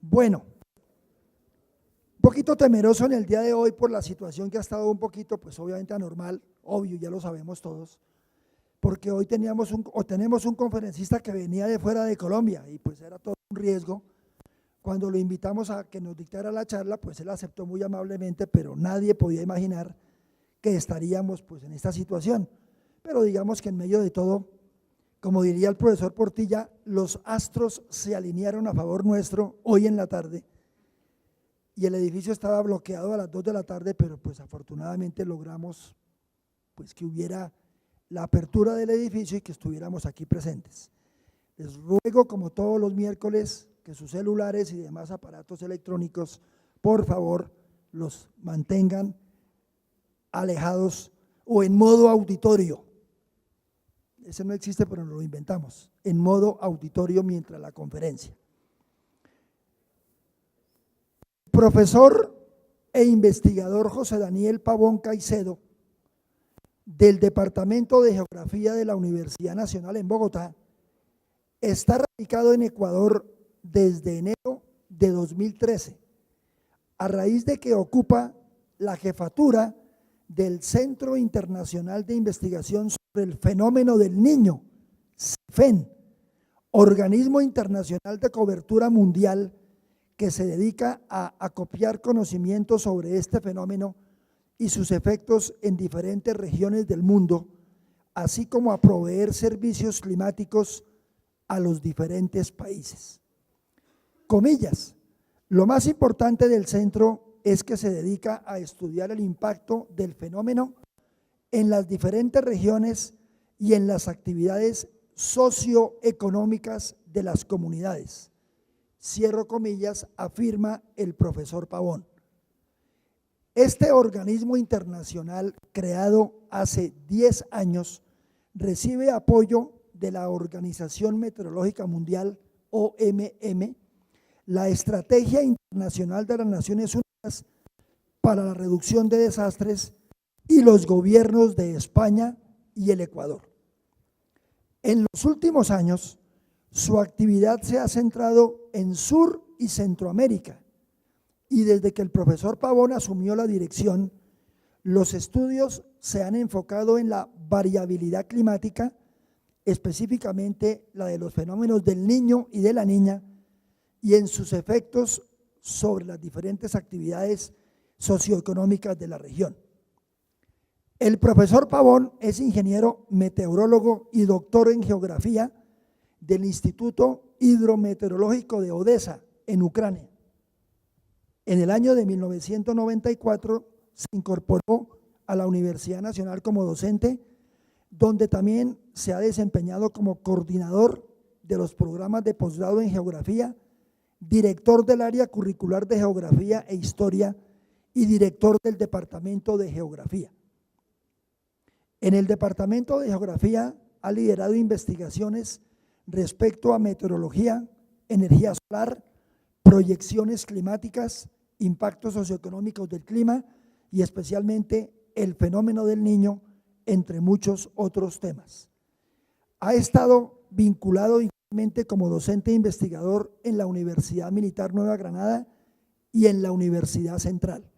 Bueno, un poquito temeroso en el día de hoy por la situación que ha estado un poquito, pues obviamente anormal, obvio, ya lo sabemos todos, porque hoy tenemos un conferencista que venía de fuera de Colombia y pues era todo un riesgo. Cuando lo invitamos a que nos dictara la charla, pues él aceptó muy amablemente, pero nadie podía imaginar que estaríamos pues en esta situación. Pero digamos que en medio de todo, como diría el profesor Portilla, los astros se alinearon a favor nuestro hoy en la tarde y el edificio estaba bloqueado a las 2 de la tarde, pero pues afortunadamente logramos pues que hubiera la apertura del edificio y que estuviéramos aquí presentes. Les ruego, como todos los miércoles, que sus celulares y demás aparatos electrónicos, por favor, los mantengan alejados o en modo auditorio. Ese no existe, pero nos lo inventamos, en modo auditorio mientras la conferencia. Profesor e investigador José Daniel Pavón Caicedo, del Departamento de Geografía de la Universidad Nacional en Bogotá, está radicado en Ecuador desde enero de 2013, a raíz de que ocupa la jefatura del Centro Internacional de Investigación sobre el Fenómeno del Niño, CIFEN, organismo internacional de cobertura mundial que se dedica a acopiar conocimientos sobre este fenómeno y sus efectos en diferentes regiones del mundo, así como a proveer servicios climáticos a los diferentes países. Comillas, lo más importante del centro es que se dedica a estudiar el impacto del fenómeno en las diferentes regiones y en las actividades socioeconómicas de las comunidades. Cierro comillas, afirma el profesor Pavón. Este organismo internacional, creado hace 10 años, recibe apoyo de la Organización Meteorológica Mundial, OMM, la Estrategia Internacional de las Naciones Unidas para la Reducción de Desastres y los gobiernos de España y el Ecuador. En los últimos años, su actividad se ha centrado en Sur y Centroamérica, y desde que el profesor Pavón asumió la dirección, los estudios se han enfocado en la variabilidad climática, específicamente la de los fenómenos del niño y de la niña, y en sus efectos sobre las diferentes actividades socioeconómicas de la región. El profesor Pavón es ingeniero meteorólogo y doctor en geografía del Instituto Hidrometeorológico de Odesa, en Ucrania. En el año de 1994 se incorporó a la Universidad Nacional como docente, donde también se ha desempeñado como coordinador de los programas de posgrado en geografía, director del área curricular de geografía e historia y director del departamento de geografía. En el departamento de geografía ha liderado investigaciones respecto a meteorología, energía solar, proyecciones climáticas, impactos socioeconómicos del clima y especialmente el fenómeno del niño, entre muchos otros temas. Ha estado vinculado igualmente como docente e investigador en la Universidad Militar Nueva Granada y en la Universidad Central.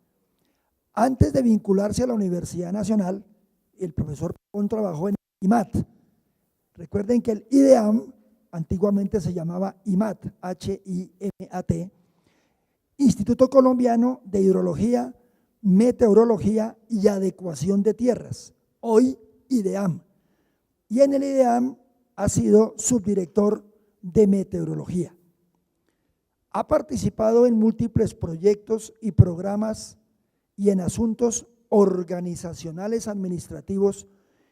Antes de vincularse a la Universidad Nacional, el profesor Pavón trabajó en IMAT. Recuerden que el IDEAM antiguamente se llamaba IMAT, H-I-M-A-T, Instituto Colombiano de Hidrología, Meteorología y Adecuación de Tierras, hoy IDEAM. Y en el IDEAM ha sido subdirector de meteorología. Ha participado en múltiples proyectos y programas y en asuntos organizacionales administrativos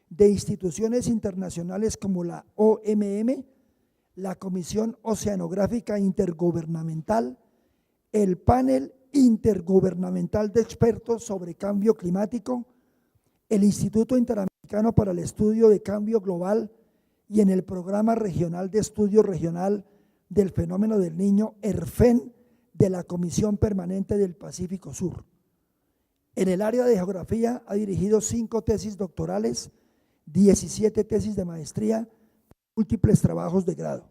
de instituciones internacionales como la OMM, la Comisión Oceanográfica Intergubernamental, el Panel Intergubernamental de Expertos sobre Cambio Climático, el Instituto Interamericano para el Estudio de Cambio Global y en el Programa Regional de Estudio Regional del Fenómeno del Niño, ERFEN, de la Comisión Permanente del Pacífico Sur. En el área de geografía ha dirigido 5 tesis doctorales, 17 tesis de maestría, múltiples trabajos de grado.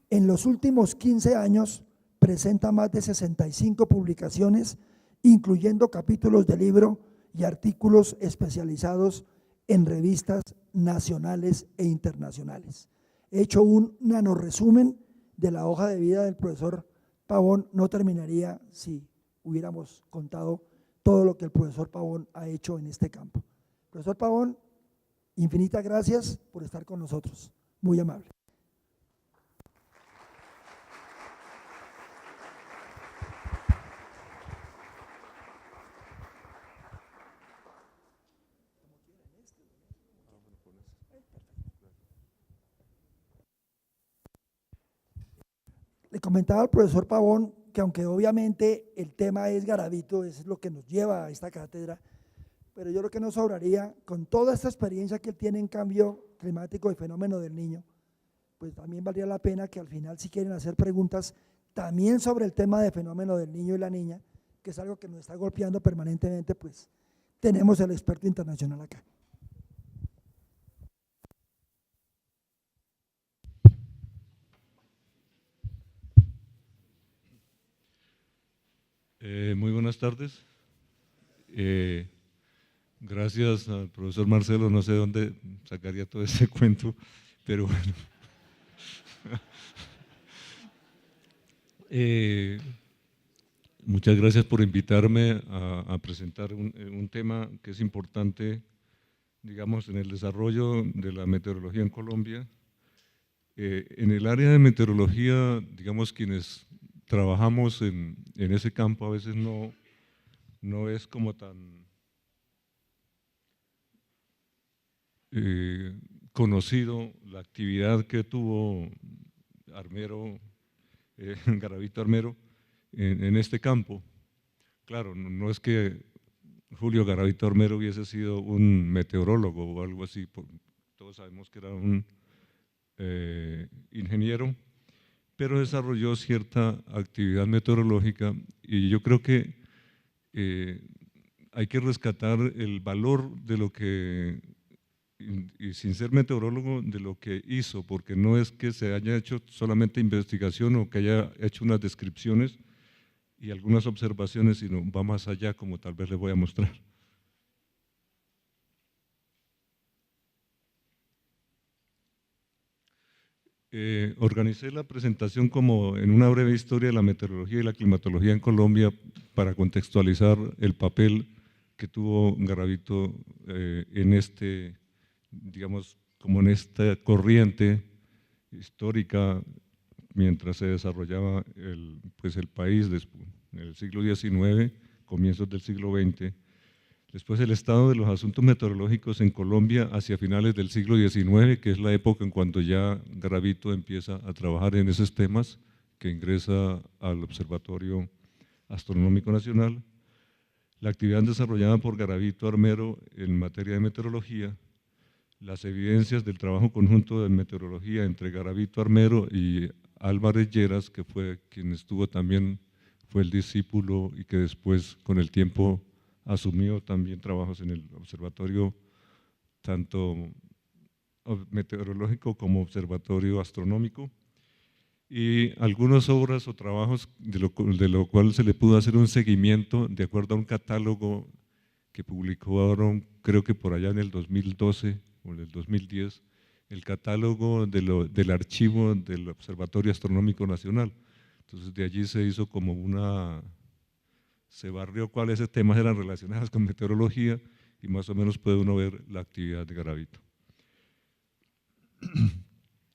En los últimos 15 años presenta más de 65 publicaciones, incluyendo capítulos de libro y artículos especializados en revistas nacionales e internacionales. He hecho un nanoresumen de la hoja de vida del profesor Pavón. No terminaría si hubiéramos contado todo lo que el profesor Pavón ha hecho en este campo. Profesor Pavón, infinitas gracias por estar con nosotros. Muy amable. Le comentaba al profesor Pavón que aunque obviamente el tema es Garavito, eso es lo que nos lleva a esta cátedra, pero yo creo que nos sobraría, con toda esta experiencia que él tiene en cambio climático y fenómeno del niño, pues también valdría la pena que al final, si quieren hacer preguntas también sobre el tema de fenómeno del niño y la niña, que es algo que nos está golpeando permanentemente, pues tenemos el experto internacional acá. Muy buenas tardes. Gracias al profesor Marcelo, no sé de dónde sacaría todo ese cuento, pero bueno. Muchas gracias por invitarme a presentar un tema que es importante, digamos, en el desarrollo de la meteorología en Colombia. En el área de meteorología, digamos, quienes trabajamos en ese campo a veces no es como tan conocido la actividad que tuvo Armero, Garavito Armero, en este campo. Claro, no es que Julio Garavito Armero hubiese sido un meteorólogo o algo así, todos sabemos que era un ingeniero, pero desarrolló cierta actividad meteorológica y yo creo que hay que rescatar el valor de lo que, y sin ser meteorólogo, de lo que hizo, porque no es que se haya hecho solamente investigación o que haya hecho unas descripciones y algunas observaciones, sino va más allá, como tal vez les voy a mostrar. Organicé la presentación como en una breve historia de la meteorología y la climatología en Colombia para contextualizar el papel que tuvo Garavito en este, digamos, como en esta corriente histórica mientras se desarrollaba pues el país en el siglo XIX, comienzos del siglo XX. Después el estado de los asuntos meteorológicos en Colombia hacia finales del siglo XIX, que es la época en cuando ya Garavito empieza a trabajar en esos temas, que ingresa al Observatorio Astronómico Nacional. La actividad desarrollada por Garavito Armero en materia de meteorología, las evidencias del trabajo conjunto de meteorología entre Garavito Armero y Álvarez Lleras, que fue quien estuvo también, fue el discípulo y que después con el tiempo asumió también trabajos en el observatorio, tanto meteorológico como observatorio astronómico, y algunas obras o trabajos de lo cual se le pudo hacer un seguimiento de acuerdo a un catálogo que publicaron, creo que por allá en el 2012 o en el 2010, el catálogo del archivo del Observatorio Astronómico Nacional. Entonces de allí se hizo como se barrió cuáles temas eran relacionados con meteorología y más o menos puede uno ver la actividad de Garavito.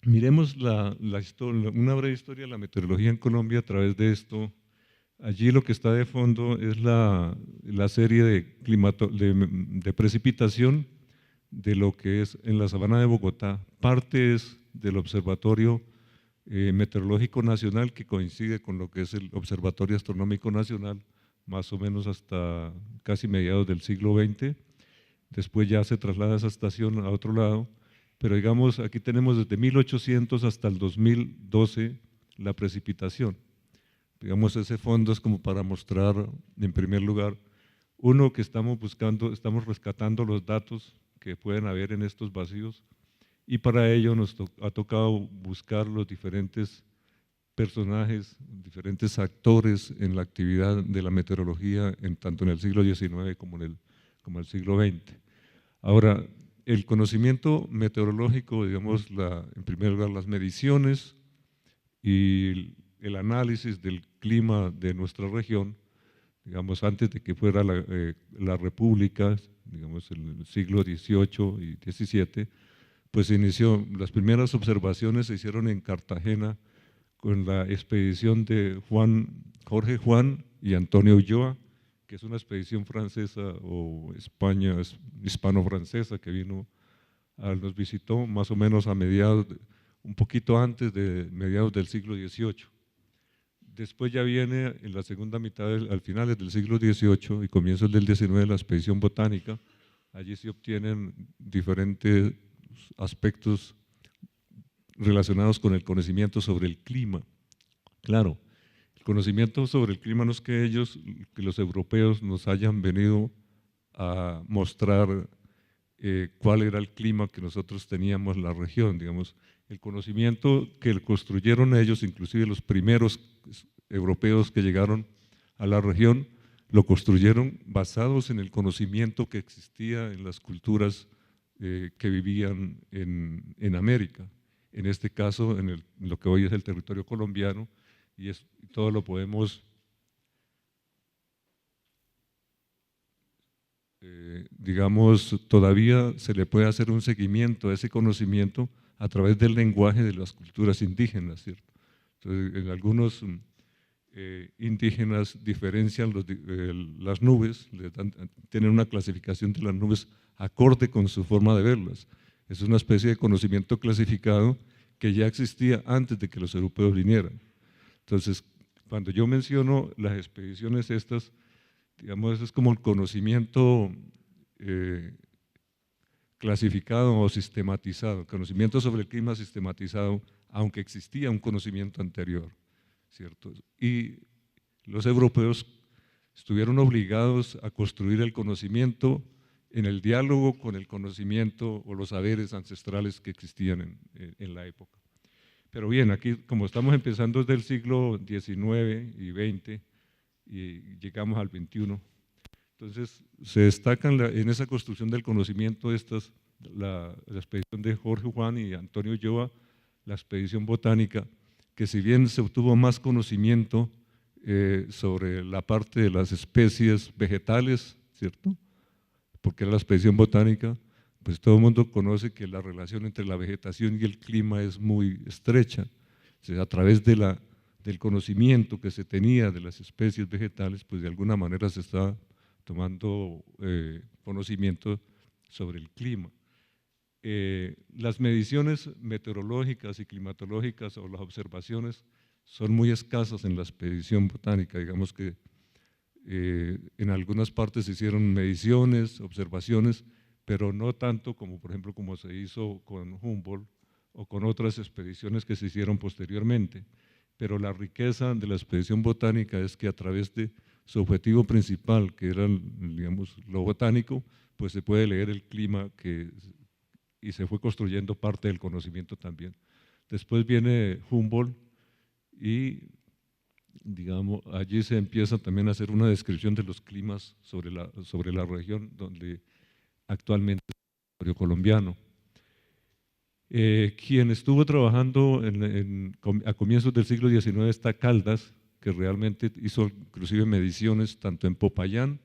Miremos una breve historia de la meteorología en Colombia a través de esto. Allí lo que está de fondo es la serie de precipitación de lo que es en la sabana de Bogotá. Parte es del Observatorio Meteorológico Nacional, que coincide con lo que es el Observatorio Astronómico Nacional, más o menos hasta casi mediados del siglo XX. Después ya se traslada esa estación a otro lado, pero digamos, aquí tenemos desde 1800 hasta el 2012 la precipitación. Digamos, ese fondo es como para mostrar, en primer lugar, uno, que estamos rescatando los datos que pueden haber en estos vacíos, y para ello nos ha tocado buscar los diferentes personajes, diferentes actores en la actividad de la meteorología, tanto en el siglo XIX como en el siglo XX. Ahora, el conocimiento meteorológico, digamos, en primer lugar las mediciones y el análisis del clima de nuestra región, digamos, antes de que fuera la República, digamos, en el siglo XVIII y XVII, pues se inició, las primeras observaciones se hicieron en Cartagena con la expedición de Jorge Juan y Antonio Ulloa, que es una expedición francesa o hispano-francesa que nos visitó más o menos un poquito antes de mediados del siglo XVIII. Después ya viene en la segunda mitad, al finales del siglo XVIII y comienzos del XIX, la expedición botánica. Allí se obtienen diferentes aspectos relacionados con el conocimiento sobre el clima. Claro, el conocimiento sobre el clima no es que los europeos nos hayan venido a mostrar cuál era el clima que nosotros teníamos en la región, digamos, el conocimiento que construyeron ellos, inclusive los primeros europeos que llegaron a la región, lo construyeron basados en el conocimiento que existía en las culturas que vivían en América, en este caso en lo que hoy es el territorio colombiano, y todo lo podemos, digamos, todavía se le puede hacer un seguimiento a ese conocimiento a través del lenguaje de las culturas indígenas, ¿cierto? Entonces, en algunos indígenas diferencian las nubes, tienen una clasificación de las nubes acorde con su forma de verlas. Es una especie de conocimiento clasificado que ya existía antes de que los europeos vinieran. Entonces, cuando yo menciono las expediciones estas, digamos, es como el conocimiento clasificado o sistematizado, conocimiento sobre el clima sistematizado, aunque existía un conocimiento anterior, ¿cierto? Y los europeos estuvieron obligados a construir el conocimiento en el diálogo con el conocimiento o los saberes ancestrales que existían en la época. Pero bien, aquí como estamos empezando desde el siglo XIX y XX y llegamos al XXI, entonces se destacan en esa construcción del conocimiento la expedición de Jorge Juan y Antonio Ulloa, la expedición botánica, que si bien se obtuvo más conocimiento sobre la parte de las especies vegetales, ¿cierto? Porque era la expedición botánica, pues todo el mundo conoce que la relación entre la vegetación y el clima es muy estrecha. O sea, a través del conocimiento que se tenía de las especies vegetales, pues de alguna manera se está tomando conocimiento sobre el clima. Las mediciones meteorológicas y climatológicas o las observaciones son muy escasas en la expedición botánica, digamos que en algunas partes se hicieron mediciones, observaciones, pero no tanto como por ejemplo como se hizo con Humboldt o con otras expediciones que se hicieron posteriormente, pero la riqueza de la expedición botánica es que a través de su objetivo principal, que era, digamos, lo botánico, pues se puede leer el clima y se fue construyendo parte del conocimiento también. Después viene Humboldt y, digamos, allí se empieza también a hacer una descripción de los climas sobre la región donde actualmente es el territorio colombiano. Quien estuvo trabajando a comienzos del siglo XIX está Caldas, que realmente hizo inclusive mediciones tanto en Popayán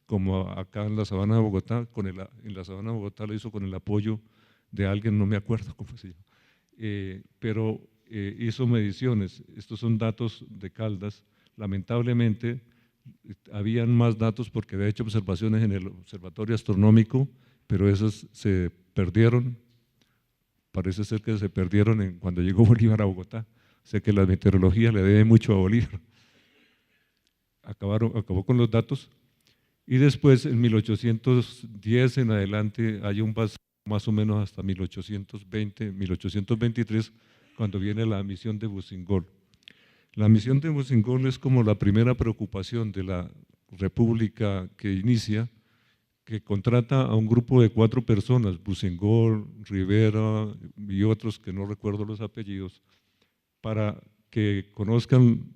como acá en la Sabana de Bogotá. En la Sabana de Bogotá lo hizo con el apoyo de alguien, no me acuerdo cómo se llama, pero hizo mediciones. Estos son datos de Caldas. Lamentablemente habían más datos porque había hecho observaciones en el Observatorio Astronómico, pero esos se perdieron. Parece ser que se perdieron cuando llegó Bolívar a Bogotá. O sea que la meteorología le debe mucho a Bolívar. Acabó con los datos y después en 1810 en adelante hay un paso más o menos hasta 1820, 1823, cuando viene la misión de Boussinger. La misión de Boussinger es como la primera preocupación de la república que inicia, que contrata a un grupo de 4 personas, Boussinger, Rivera y otros que no recuerdo los apellidos, para que conozcan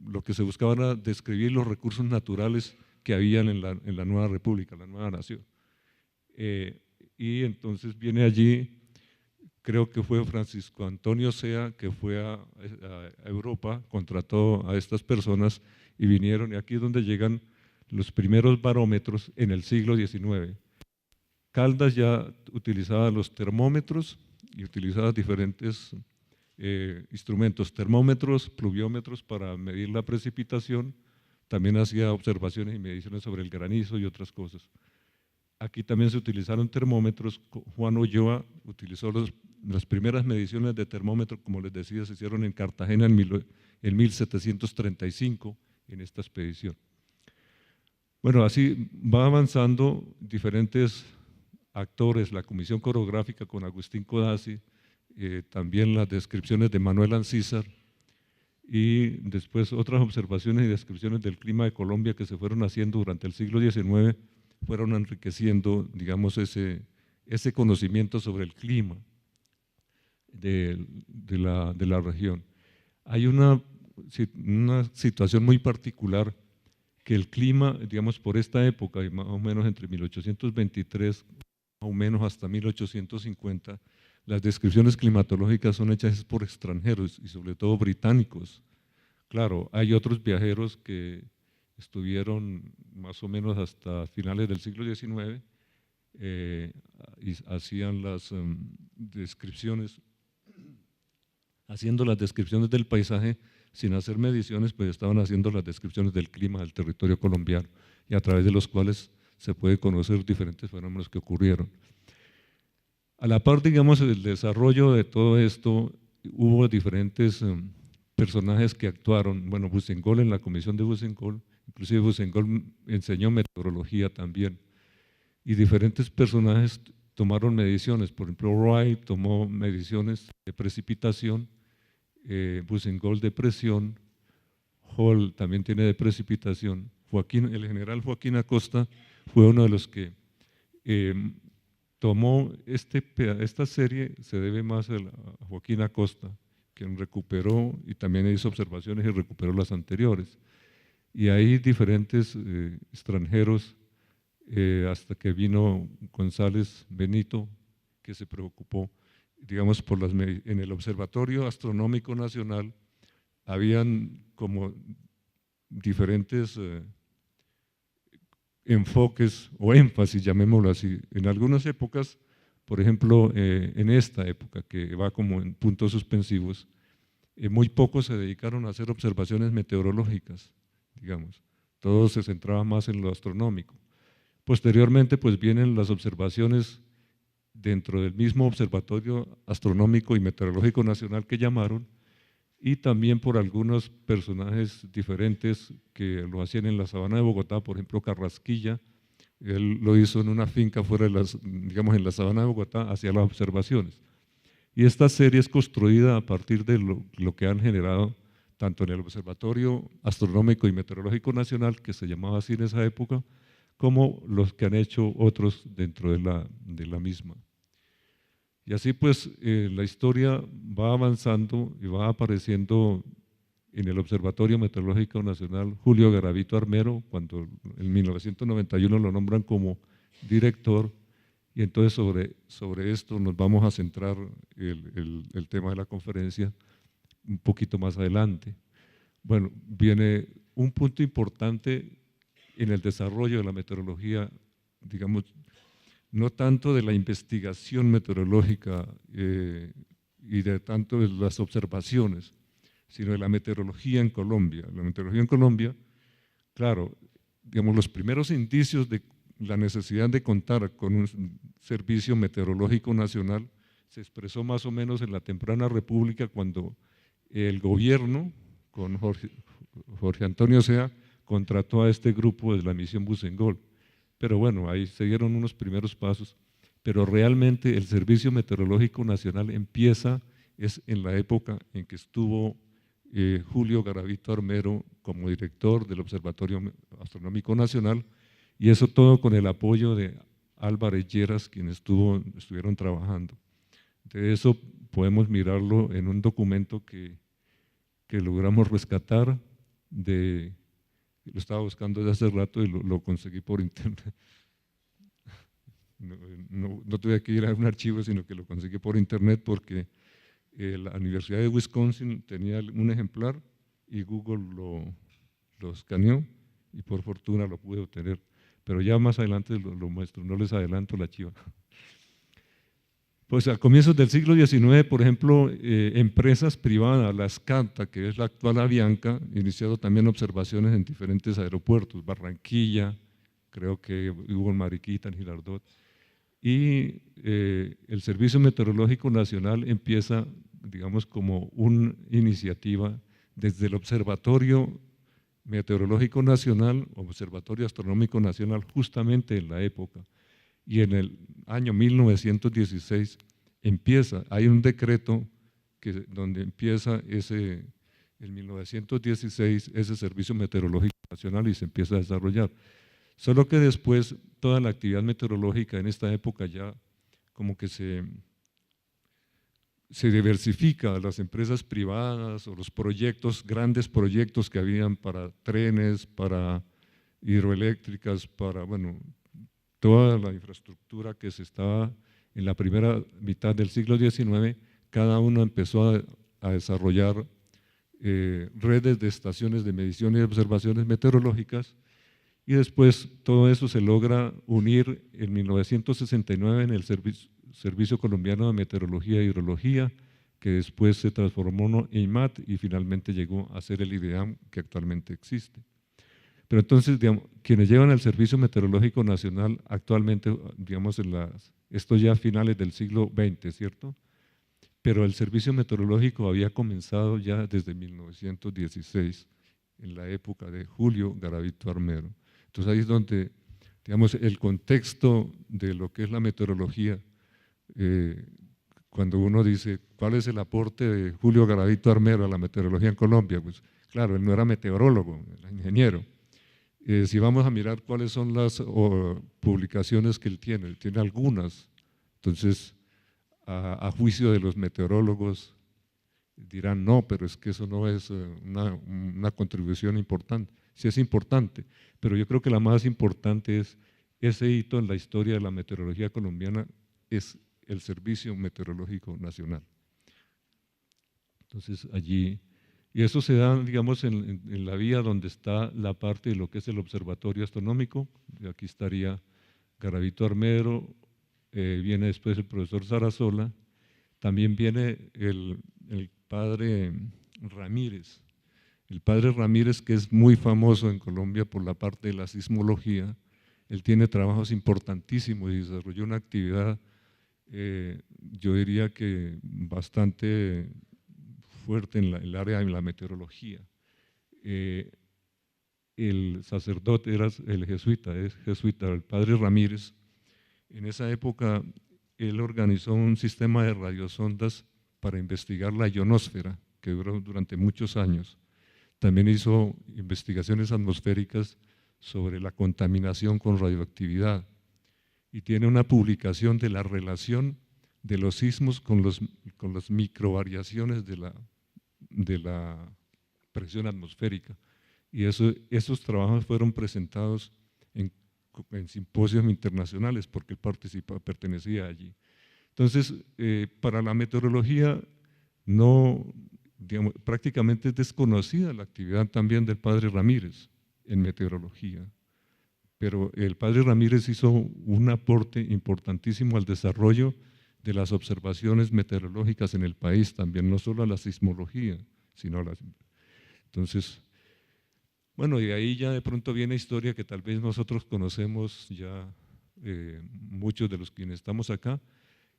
lo que se buscaba era describir los recursos naturales que habían en la nueva república, la nueva nación. Y entonces viene allí, creo que fue Francisco Antonio Sea, que fue a Europa, contrató a estas personas y vinieron, y aquí es donde llegan los primeros barómetros en el siglo XIX. Caldas ya utilizaba los termómetros y utilizaba diferentes instrumentos, termómetros, pluviómetros para medir la precipitación, también hacía observaciones y mediciones sobre el granizo y otras cosas. Aquí también se utilizaron termómetros. Juan Ulloa utilizó las primeras mediciones de termómetro, como les decía, se hicieron en Cartagena en 1735 en esta expedición. Bueno, así va avanzando diferentes actores, la Comisión Coreográfica con Agustín Codazzi, también las descripciones de Manuel Ancísar y después otras observaciones y descripciones del clima de Colombia que se fueron haciendo durante el siglo XIX, fueron enriqueciendo, digamos, ese conocimiento sobre el clima de la región. Hay una situación muy particular que el clima, digamos, por esta época, más o menos entre 1823, más o menos hasta 1850, las descripciones climatológicas son hechas por extranjeros y sobre todo británicos. Claro, hay otros viajeros que estuvieron más o menos hasta finales del siglo XIX y hacían las descripciones, haciendo las descripciones del paisaje sin hacer mediciones, pues estaban haciendo las descripciones del clima del territorio colombiano y a través de los cuales se puede conocer diferentes fenómenos que ocurrieron. A la par, digamos, del desarrollo de todo esto, hubo diferentes personajes que actuaron. Bueno, Boussengol, en la comisión de Boussengol, inclusive Boussengol enseñó meteorología también, y diferentes personajes tomaron mediciones. Por ejemplo, Wright tomó mediciones de precipitación, Boussengol de presión, Hall también tiene de precipitación. El general Joaquín Acosta fue uno de los que tomó esta serie, se debe más a Joaquín Acosta, quien recuperó y también hizo observaciones y recuperó las anteriores. Y hay diferentes extranjeros, hasta que vino González Benito, que se preocupó, digamos, en el Observatorio Astronómico Nacional habían como diferentes enfoques o énfasis, llamémoslo así. En algunas épocas, por ejemplo, en esta época que va como en puntos suspensivos, muy pocos se dedicaron a hacer observaciones meteorológicas, digamos, todo se centraba más en lo astronómico. Posteriormente, pues vienen las observaciones dentro del mismo Observatorio Astronómico y Meteorológico Nacional que llamaron, y también por algunos personajes diferentes que lo hacían en la sabana de Bogotá, por ejemplo Carrasquilla, él lo hizo en una finca fuera digamos, en la sabana de Bogotá, hacía las observaciones. Y esta serie es construida a partir de lo que han generado tanto en el Observatorio Astronómico y Meteorológico Nacional, que se llamaba así en esa época, como los que han hecho otros dentro de la misma. Y así pues la historia va avanzando y va apareciendo en el Observatorio Meteorológico Nacional Julio Garavito Armero, cuando en 1991 lo nombran como director, y entonces sobre esto nos vamos a centrar el tema de la conferencia un poquito más adelante. Bueno, viene un punto importante en el desarrollo de la meteorología, digamos, no tanto de la investigación meteorológica y de tanto de las observaciones, sino de la meteorología en Colombia. La meteorología en Colombia, claro, digamos, los primeros indicios de la necesidad de contar con un servicio meteorológico nacional se expresó más o menos en la temprana república, cuando el gobierno, con Jorge Antonio Sea, contrató a este grupo de la misión Boussengol. Pero bueno, ahí se dieron unos primeros pasos, pero realmente el Servicio Meteorológico Nacional empieza en la época en que estuvo Julio Garavito Armero como director del Observatorio Astronómico Nacional, y eso todo con el apoyo de Álvarez Lleras, quienes estuvieron trabajando. De eso podemos mirarlo en un documento que que logramos rescatar lo estaba buscando desde hace rato y lo conseguí por internet. No tuve que ir a un archivo, sino que lo conseguí por internet porque la Universidad de Wisconsin tenía un ejemplar y Google lo escaneó y por fortuna lo pude obtener. Pero ya más adelante lo muestro, no les adelanto la chiva. Pues a comienzos del siglo XIX, por ejemplo, empresas privadas, la Scanta, que es la actual Avianca, iniciado también observaciones en diferentes aeropuertos, Barranquilla, creo que hubo en Mariquita, en Girardot, y el Servicio Meteorológico Nacional empieza, digamos, como una iniciativa desde el Observatorio Meteorológico Nacional, Observatorio Astronómico Nacional, justamente en la época, y en el año 1916 hay un decreto donde empieza en 1916 ese Servicio Meteorológico Nacional y se empieza a desarrollar. Solo que después toda la actividad meteorológica en esta época ya como que se diversifica a las empresas privadas o los proyectos, grandes proyectos que habían para trenes, para hidroeléctricas, para, bueno, toda la infraestructura que se estaba en la primera mitad del siglo XIX, cada uno empezó a desarrollar redes de estaciones de medición y de observaciones meteorológicas, y después todo eso se logra unir en 1969 en el Servicio Colombiano de Meteorología e Hidrología, que después se transformó en IMAT y finalmente llegó a ser el IDEAM que actualmente existe. Pero entonces, digamos, quienes llevan el Servicio Meteorológico Nacional actualmente, digamos, esto ya a finales del siglo XX, ¿cierto? Pero el Servicio Meteorológico había comenzado ya desde 1916, en la época de Julio Garavito Armero. Entonces ahí es donde, digamos, el contexto de lo que es la meteorología, cuando uno dice, ¿cuál es el aporte de Julio Garavito Armero a la meteorología en Colombia? Pues claro, él no era meteorólogo, era ingeniero. Si vamos a mirar cuáles son las publicaciones que él tiene algunas, entonces a juicio de los meteorólogos dirán, no, pero es que eso no es una contribución importante. Sí es importante, pero yo creo que la más importante es ese hito en la historia de la meteorología colombiana, es el Servicio Meteorológico Nacional. Entonces allí, y eso se da, digamos, en la vía donde está la parte de lo que es el Observatorio Astronómico, y aquí estaría Garavito Armero, viene después el profesor Sarasola, también viene el padre Ramírez. El padre Ramírez, que es muy famoso en Colombia por la parte de la sismología, él tiene trabajos importantísimos y desarrolló una actividad, yo diría que bastante fuerte en el área de la meteorología. El sacerdote era es jesuita, el padre Ramírez. En esa época él organizó un sistema de radiosondas para investigar la ionosfera, que duró durante muchos años. También hizo investigaciones atmosféricas sobre la contaminación con radioactividad y tiene una publicación de la relación de los sismos con las microvariaciones de la presión atmosférica. Y esos trabajos fueron presentados en simposios internacionales porque él pertenecía allí. Entonces, para la meteorología digamos, prácticamente es desconocida la actividad también del padre Ramírez en meteorología, pero el padre Ramírez hizo un aporte importantísimo al desarrollo de las observaciones meteorológicas en el país, también no solo a la sismología, sino a Entonces, bueno, y ahí ya de pronto viene historia que tal vez nosotros conocemos ya, muchos de los quienes estamos acá,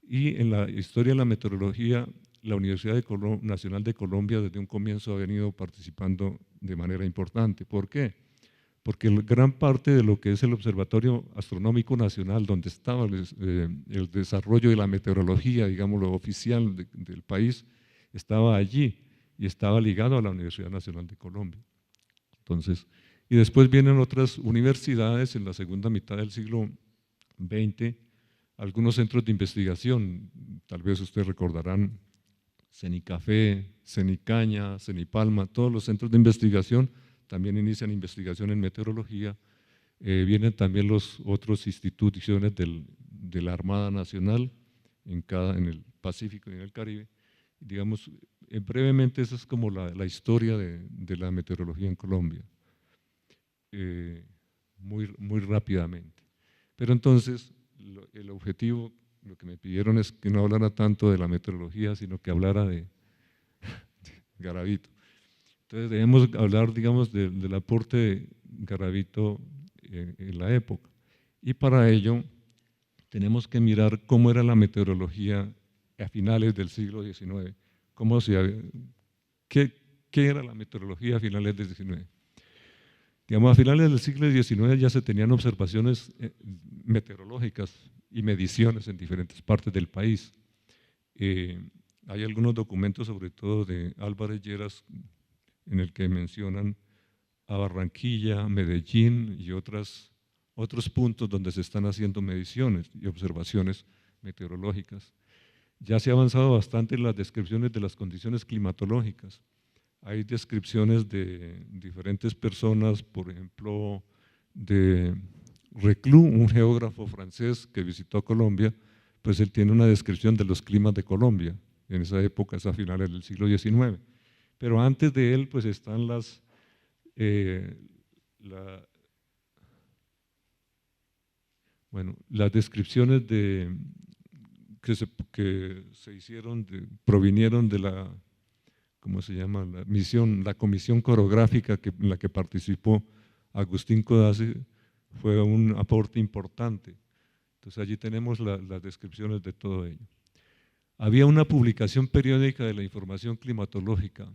y en la historia de la meteorología, la Universidad Nacional de Colombia desde un comienzo ha venido participando de manera importante. ¿Por qué? Porque gran parte de lo que es el Observatorio Astronómico Nacional, donde estaba el desarrollo de la meteorología, digamos, lo oficial del país, estaba allí y estaba ligado a la Universidad Nacional de Colombia. Entonces, y después vienen otras universidades en la segunda mitad del siglo XX, algunos centros de investigación, tal vez ustedes recordarán Cenicafé, Cenicaña, Cenipalma, todos los centros de investigación también inician investigación en meteorología. Vienen también los otros instituciones de la Armada Nacional en el Pacífico y en el Caribe. Digamos, brevemente esa es como la historia de la meteorología en Colombia, muy rápidamente. Pero entonces el objetivo, lo que me pidieron es que no hablara tanto de la meteorología, sino que hablara de Garavito. Entonces debemos hablar, digamos, del aporte de Garavito en la época. Y para ello tenemos que mirar cómo era la meteorología a finales del siglo XIX. ¿Qué era la meteorología a finales del XIX? Digamos, a finales del siglo XIX ya se tenían observaciones meteorológicas y mediciones en diferentes partes del país. Hay algunos documentos, sobre todo de Álvarez Lleras, en el que mencionan a Barranquilla, Medellín y otros puntos donde se están haciendo mediciones y observaciones meteorológicas. Ya se ha avanzado bastante en las descripciones de las condiciones climatológicas. Hay descripciones de diferentes personas, por ejemplo, de Reclus, un geógrafo francés que visitó Colombia, pues él tiene una descripción de los climas de Colombia, en esa época, es a finales del siglo XIX. Pero antes de él, pues están las descripciones que se hicieron, provinieron de la, ¿cómo se llama?, la comisión coreográfica en la que participó Agustín Codazzi, fue un aporte importante. Entonces allí tenemos las descripciones de todo ello. Había una publicación periódica de la información climatológica.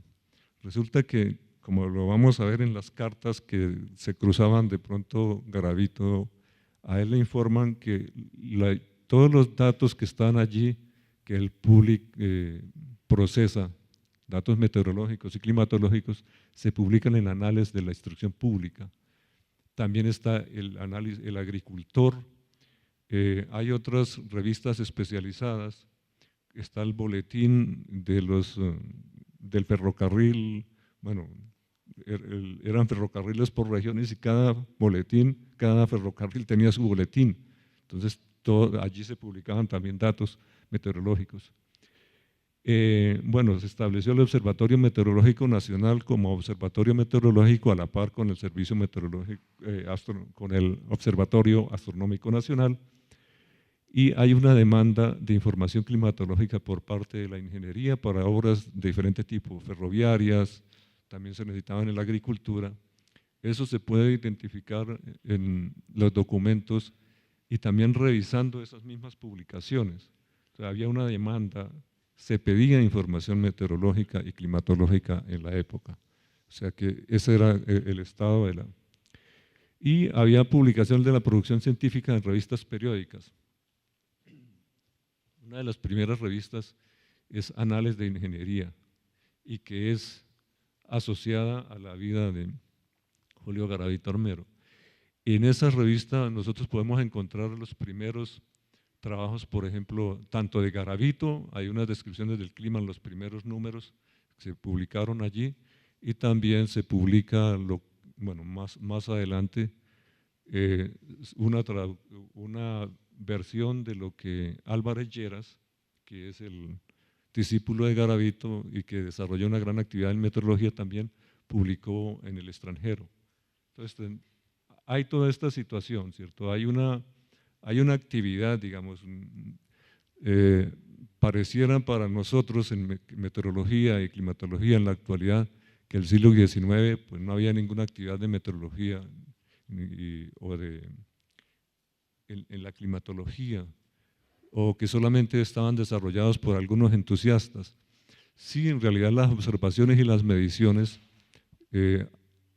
Resulta que, como lo vamos a ver en las cartas que se cruzaban de pronto Garavito, a él le informan que todos los datos que están allí, que el público procesa, datos meteorológicos y climatológicos, se publican en anales de la instrucción pública. También está el análisis, el agricultor, hay otras revistas especializadas, está el boletín del ferrocarril, bueno, eran ferrocarriles por regiones y cada ferrocarril tenía su boletín, entonces allí se publicaban también datos meteorológicos. Se estableció el Observatorio Meteorológico Nacional como observatorio meteorológico a la par con el Servicio Meteorológico, con el Observatorio Astronómico Nacional, y hay una demanda de información climatológica por parte de la ingeniería para obras de diferente tipo, ferroviarias, también se necesitaban en la agricultura. Eso se puede identificar en los documentos y también revisando esas mismas publicaciones. O sea, había una demanda, se pedía información meteorológica y climatológica en la época. O sea que ese era el estado de la… Y había publicación de la producción científica en revistas periódicas. Una de las primeras revistas es Anales de Ingeniería y que es asociada a la vida de Julio Garavito Armero. En esa revista nosotros podemos encontrar los primeros trabajos, por ejemplo, tanto de Garavito, hay unas descripciones del clima en los primeros números que se publicaron allí, y también se publica, más adelante, una versión de lo que Álvarez Lleras, que es el discípulo de Garavito y que desarrolló una gran actividad en meteorología, también publicó en el extranjero. Entonces, hay toda esta situación, ¿cierto? Hay una actividad, digamos, pareciera para nosotros en meteorología y climatología en la actualidad que el siglo XIX pues no había ninguna actividad de meteorología en la climatología, o que solamente estaban desarrollados por algunos entusiastas. Sí, en realidad las observaciones y las mediciones,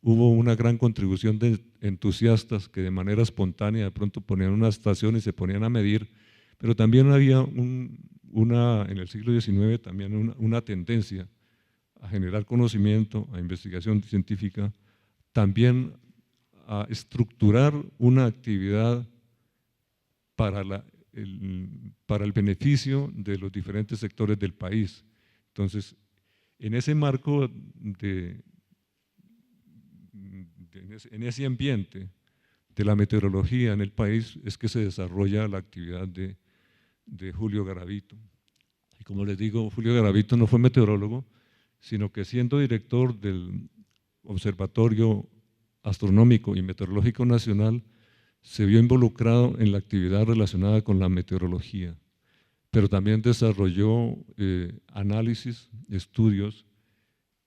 hubo una gran contribución de entusiastas que de manera espontánea de pronto ponían una estación y se ponían a medir, pero también había en el siglo XIX también una tendencia a generar conocimiento, a investigación científica, también a estructurar una actividad para el beneficio de los diferentes sectores del país. Entonces, en ese marco, en ese ambiente de la meteorología en el país, es que se desarrolla la actividad de Julio Garavito. Y como les digo, Julio Garavito no fue meteorólogo, sino que siendo director del Observatorio Astronómico y Meteorológico Nacional, se vio involucrado en la actividad relacionada con la meteorología, pero también desarrolló análisis, estudios,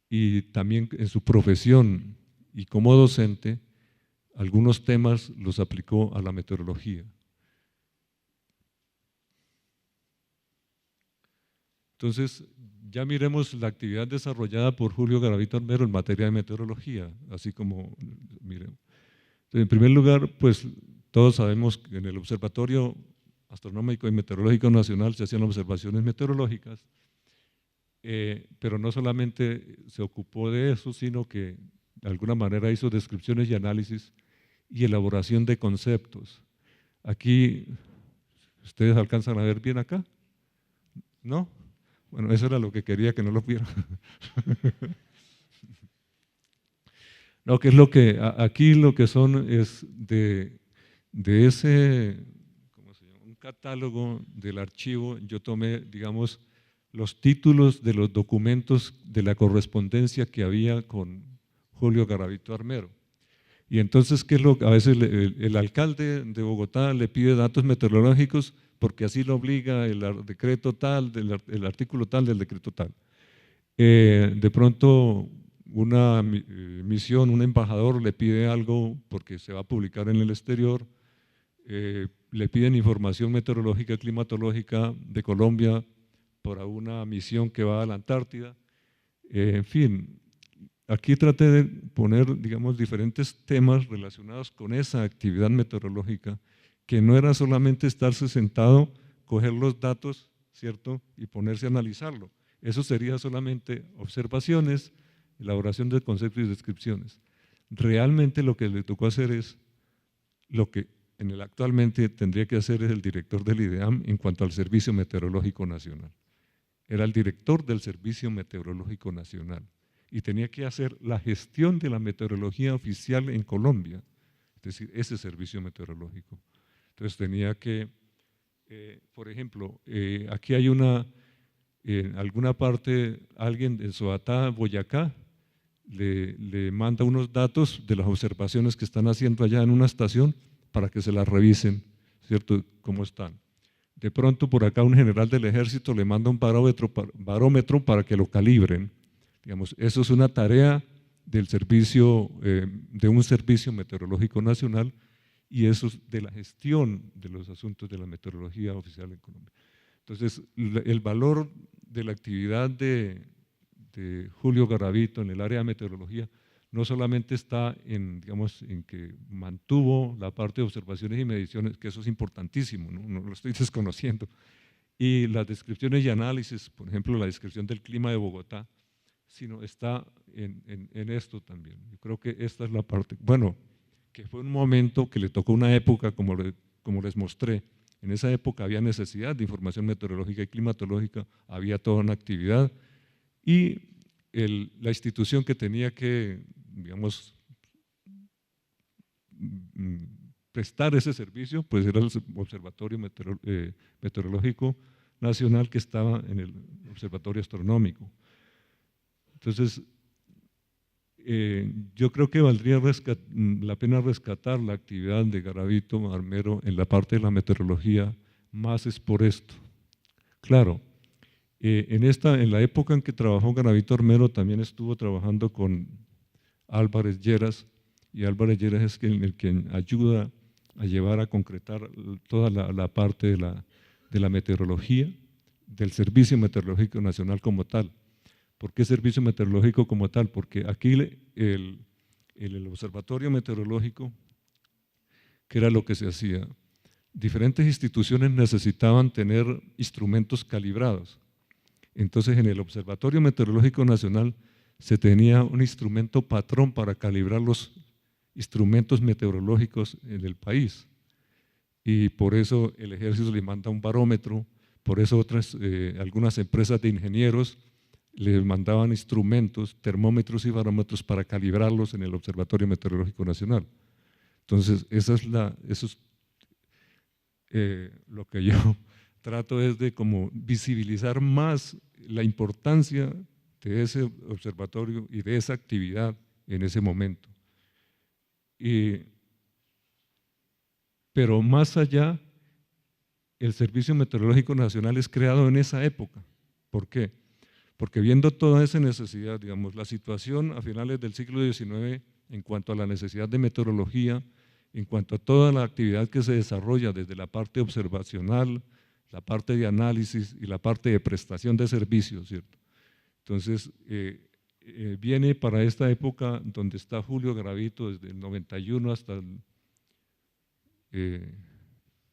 y también en su profesión y como docente, algunos temas los aplicó a la meteorología. Entonces, ya miremos la actividad desarrollada por Julio Garavito Armero en materia de meteorología, así como miremos. Entonces, en primer lugar, pues todos sabemos que en el Observatorio Astronómico y Meteorológico Nacional se hacían observaciones meteorológicas, pero no solamente se ocupó de eso, sino que de alguna manera hizo descripciones y análisis y elaboración de conceptos. Aquí, ¿ustedes alcanzan a ver bien acá? ¿No? Bueno, eso era lo que quería que no lo vieran. No, que es lo que, aquí lo que son es de ese, ¿cómo se llama? Un catálogo del archivo, yo tomé, digamos, los títulos de los documentos de la correspondencia que había con Julio Garavito Armero. Y entonces, ¿qué es lo que a veces el alcalde de Bogotá le pide datos meteorológicos porque así lo obliga el decreto tal, el artículo tal del decreto tal? De pronto una misión, un embajador le pide algo porque se va a publicar en el exterior, le piden información meteorológica, climatológica de Colombia para una misión que va a la Antártida, en fin. Aquí traté de poner, digamos, diferentes temas relacionados con esa actividad meteorológica, que no era solamente estarse sentado, coger los datos, ¿cierto?, y ponerse a analizarlo. Eso sería solamente observaciones, elaboración de conceptos y descripciones. Realmente lo que le tocó hacer es lo que actualmente tendría que hacer es el director del IDEAM en cuanto al Servicio Meteorológico Nacional. Era el director del Servicio Meteorológico Nacional y tenía que hacer la gestión de la meteorología oficial en Colombia, es decir, ese servicio meteorológico. Entonces tenía que, por ejemplo, aquí hay en alguna parte, alguien en Soatá, Boyacá, le manda unos datos de las observaciones que están haciendo allá en una estación para que se las revisen, ¿cierto?, cómo están. De pronto por acá un general del ejército le manda un barómetro para que lo calibren. Digamos, eso es una tarea del servicio, de un servicio meteorológico nacional, y eso es de la gestión de los asuntos de la meteorología oficial en Colombia. Entonces, el valor de la actividad de Julio Garavito en el área de meteorología no solamente está en, digamos, en que mantuvo la parte de observaciones y mediciones, que eso es importantísimo, no lo estoy desconociendo, y las descripciones y análisis, por ejemplo, la descripción del clima de Bogotá, sino está en esto también. Yo creo que esta es la parte, bueno, que fue un momento que le tocó una época, como les mostré, en esa época había necesidad de información meteorológica y climatológica, había toda una actividad, y la institución que tenía que, digamos, prestar ese servicio, pues era el Observatorio Meteorológico Nacional, que estaba en el Observatorio Astronómico. Entonces, yo creo que valdría la pena rescatar la actividad de Garavito Armero en la parte de la meteorología, más es por esto. Claro, en la época en que trabajó Garavito Armero también estuvo trabajando con Álvarez Lleras, y Álvarez Lleras es el quien ayuda a llevar a concretar toda la parte de la meteorología, del Servicio Meteorológico Nacional como tal. ¿Por qué Servicio Meteorológico como tal? Porque aquí el Observatorio Meteorológico, ¿qué era lo que se hacía? Diferentes instituciones necesitaban tener instrumentos calibrados. Entonces, en el Observatorio Meteorológico Nacional se tenía un instrumento patrón para calibrar los instrumentos meteorológicos en el país. Y por eso el ejército le manda un barómetro, por eso algunas empresas de ingenieros les mandaban instrumentos, termómetros y barómetros para calibrarlos en el Observatorio Meteorológico Nacional. Entonces, eso es lo que yo trato es de como visibilizar más la importancia de ese observatorio y de esa actividad en ese momento. Pero más allá, el Servicio Meteorológico Nacional es creado en esa época. ¿Por qué? Porque viendo toda esa necesidad, digamos, la situación a finales del siglo XIX en cuanto a la necesidad de meteorología, en cuanto a toda la actividad que se desarrolla desde la parte observacional, la parte de análisis y la parte de prestación de servicios, ¿cierto? Entonces, viene para esta época donde está Julio Garavito desde el 91 hasta el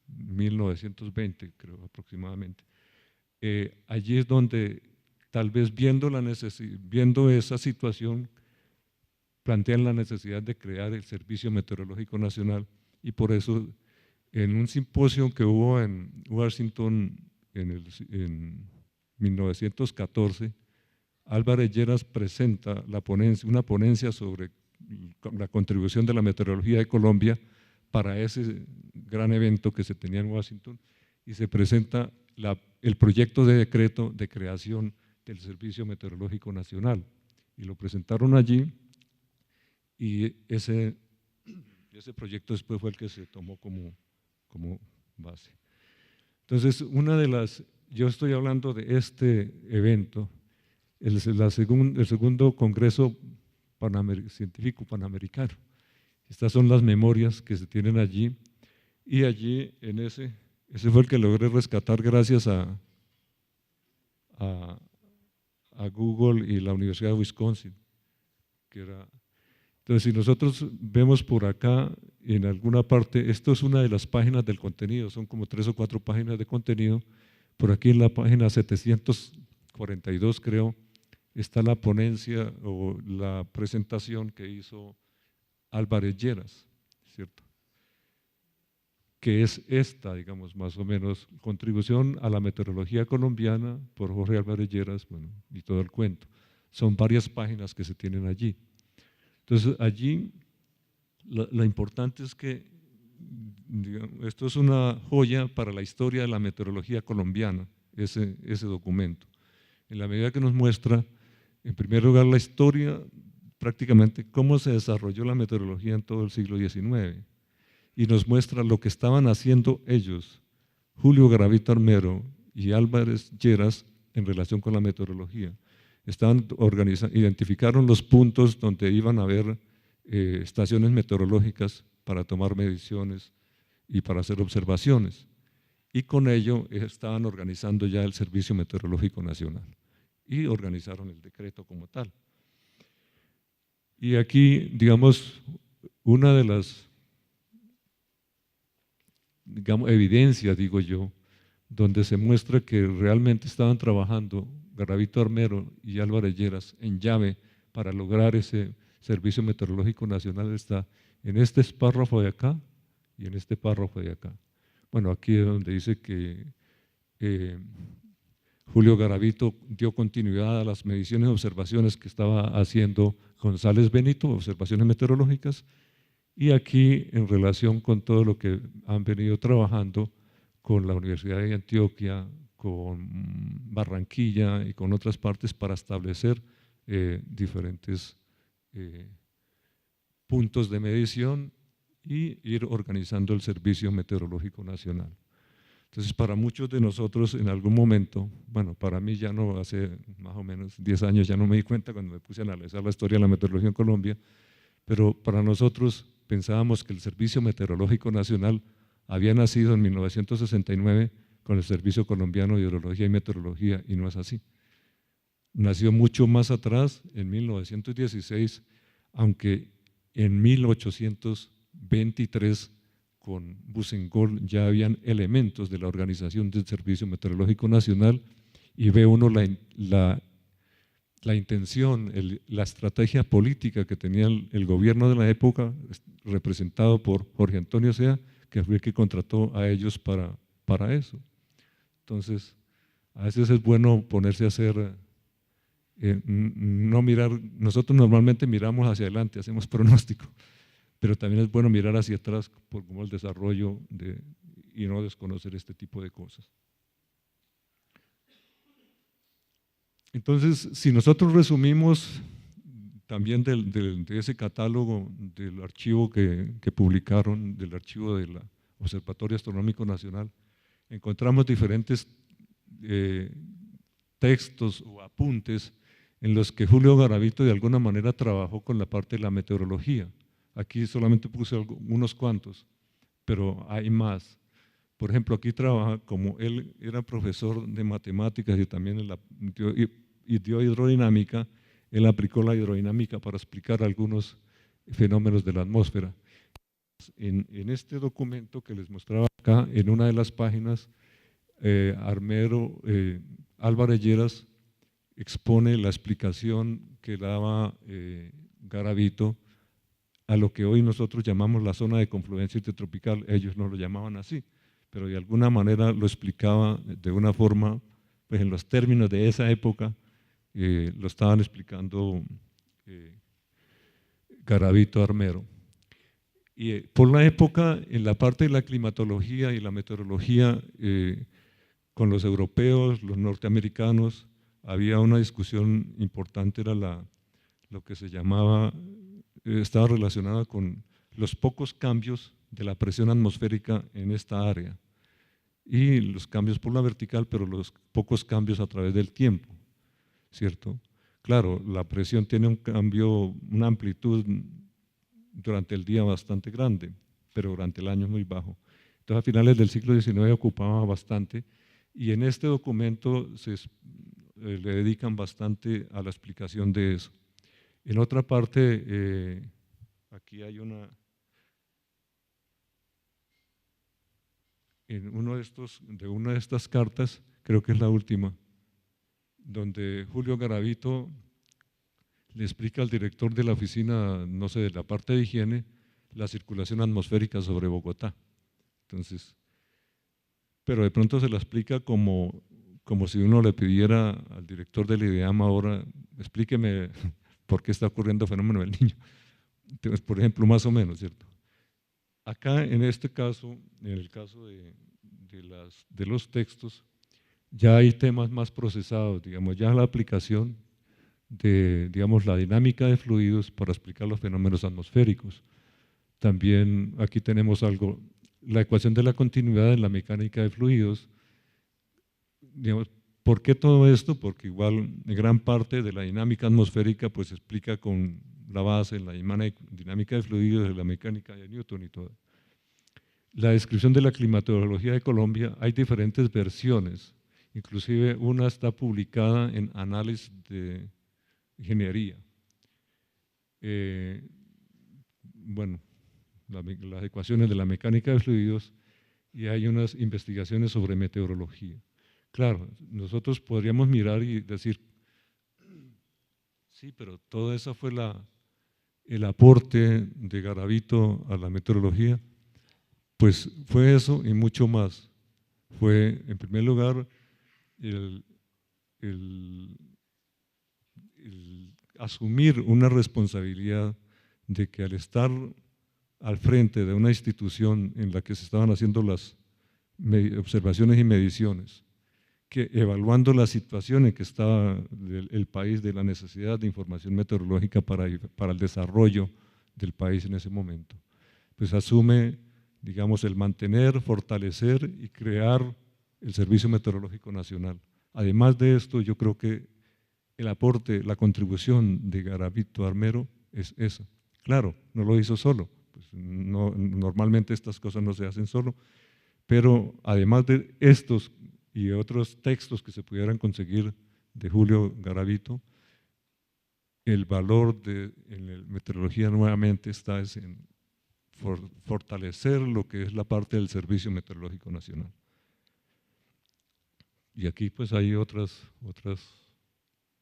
1920, creo aproximadamente. Allí es donde tal vez viendo esa situación, plantean la necesidad de crear el Servicio Meteorológico Nacional y por eso en un simposio que hubo en Washington en 1914, Álvarez Lleras presenta una ponencia sobre la contribución de la meteorología de Colombia para ese gran evento que se tenía en Washington y se presenta el proyecto de decreto de creación del Servicio Meteorológico Nacional y lo presentaron allí y ese proyecto después fue el que se tomó como base. Entonces, yo estoy hablando de este evento, el segundo Congreso Científico Panamericano. Estas son las memorias que se tienen allí y allí en ese fue el que logré rescatar gracias a Google y la Universidad de Wisconsin. Entonces, si nosotros vemos por acá en alguna parte, esto es una de las páginas del contenido, son como 3 o 4 páginas de contenido. Por aquí en la página 742 creo, está la ponencia o la presentación que hizo Álvarez Lleras, ¿cierto? Que es esta, digamos, más o menos, contribución a la meteorología colombiana por Jorge Álvarez Lleras, bueno, y todo el cuento. Son varias páginas que se tienen allí. Entonces, allí, lo importante es que, digamos, esto es una joya para la historia de la meteorología colombiana, ese documento. En la medida que nos muestra, en primer lugar, la historia, prácticamente cómo se desarrolló la meteorología en todo el siglo XIX, y nos muestra lo que estaban haciendo ellos, Julio Garavito Armero y Álvarez Lleras, en relación con la meteorología. Identificaron los puntos donde iban a haber estaciones meteorológicas para tomar mediciones y para hacer observaciones. Y con ello estaban organizando ya el Servicio Meteorológico Nacional y organizaron el decreto como tal. Y aquí, digamos, una de las evidencias, digo yo, donde se muestra que realmente estaban trabajando Garavito Armero y Álvarez Lleras en llave para lograr ese Servicio Meteorológico Nacional está en este párrafo de acá y en este párrafo de acá. Bueno, aquí es donde dice que Julio Garavito dio continuidad a las mediciones y observaciones que estaba haciendo González Benito, observaciones meteorológicas, y aquí en relación con todo lo que han venido trabajando con la Universidad de Antioquia, con Barranquilla y con otras partes para establecer diferentes puntos de medición y ir organizando el Servicio Meteorológico Nacional. Entonces, para muchos de nosotros en algún momento, bueno, para mí ya no, hace más o menos 10 años ya no me di cuenta cuando me puse a analizar la historia de la meteorología en Colombia, pero para nosotros pensábamos que el Servicio Meteorológico Nacional había nacido en 1969 con el Servicio Colombiano de Hidrología y Meteorología, y no es así. Nació mucho más atrás, en 1916, aunque en 1823 con Buzengol ya habían elementos de la organización del Servicio Meteorológico Nacional, y ve uno la intención, la estrategia política que tenía el gobierno de la época, representado por Jorge Antonio Sea, que fue el que contrató a ellos para eso. Entonces, a veces es bueno ponerse a hacer no mirar, nosotros normalmente miramos hacia adelante, hacemos pronóstico, pero también es bueno mirar hacia atrás por cómo el desarrollo y no desconocer este tipo de cosas. Entonces, si nosotros resumimos también de ese catálogo del archivo que publicaron, del archivo del Observatorio Astronómico Nacional, encontramos diferentes textos o apuntes en los que Julio Garavito de alguna manera trabajó con la parte de la meteorología. Aquí solamente puse unos cuantos, pero hay más. Por ejemplo, aquí trabaja, como él era profesor de matemáticas y también dio hidrodinámica, él aplicó la hidrodinámica para explicar algunos fenómenos de la atmósfera. En este documento que les mostraba acá, en una de las páginas, Álvarez Lleras expone la explicación que daba Garavito a lo que hoy nosotros llamamos la zona de confluencia intertropical. Ellos no lo llamaban así, pero de alguna manera lo explicaba de una forma, pues en los términos de esa época, lo estaban explicando Garavito Armero. Y por la época, en la parte de la climatología y la meteorología, con los europeos, los norteamericanos, había una discusión importante, era lo que se llamaba, estaba relacionada con los pocos cambios de la presión atmosférica en esta área y los cambios por la vertical, pero los pocos cambios a través del tiempo, ¿cierto? Claro, la presión tiene un cambio, una amplitud durante el día bastante grande, pero durante el año es muy bajo. Entonces, a finales del siglo XIX ocupaba bastante, y en este documento le dedican bastante a la explicación de eso. En otra parte, aquí hay una una de estas cartas, creo que es la última, donde Julio Garavito le explica al director de la oficina, no sé, de la parte de higiene, la circulación atmosférica sobre Bogotá. Entonces, pero de pronto se la explica como si uno le pidiera al director del IDEAM ahora, explíqueme por qué está ocurriendo el fenómeno del Niño. Entonces, por ejemplo, más o menos, ¿cierto? Acá, en este caso, en el caso de los textos, ya hay temas más procesados, digamos, ya la aplicación de, digamos, la dinámica de fluidos para explicar los fenómenos atmosféricos. También aquí tenemos algo, la ecuación de la continuidad en la mecánica de fluidos. Digamos, ¿por qué todo esto? Porque igual gran parte de la dinámica atmosférica pues se explica con la base en la dinámica de fluidos, de la mecánica de Newton y todo. La descripción de la climatología de Colombia, hay diferentes versiones, inclusive una está publicada en Análisis de Ingeniería. Bueno, las ecuaciones de la mecánica de fluidos, y hay unas investigaciones sobre meteorología. Claro, nosotros podríamos mirar y decir, sí, pero todo eso fue el aporte de Garavito a la meteorología. Pues fue eso y mucho más. Fue, en primer lugar, el asumir una responsabilidad de que al estar al frente de una institución en la que se estaban haciendo las observaciones y mediciones, que evaluando la situación en que estaba el país, de la necesidad de información meteorológica para el desarrollo del país en ese momento, pues asume, digamos, el mantener, fortalecer y crear el Servicio Meteorológico Nacional. Además de esto, yo creo que el aporte, la contribución de Garavito Armero es esa. Claro, no lo hizo solo, pues normalmente estas cosas no se hacen solo, pero además de estos y otros textos que se pudieran conseguir de Julio Garavito, el valor en la meteorología nuevamente está en fortalecer lo que es la parte del Servicio Meteorológico Nacional. Y aquí pues hay otros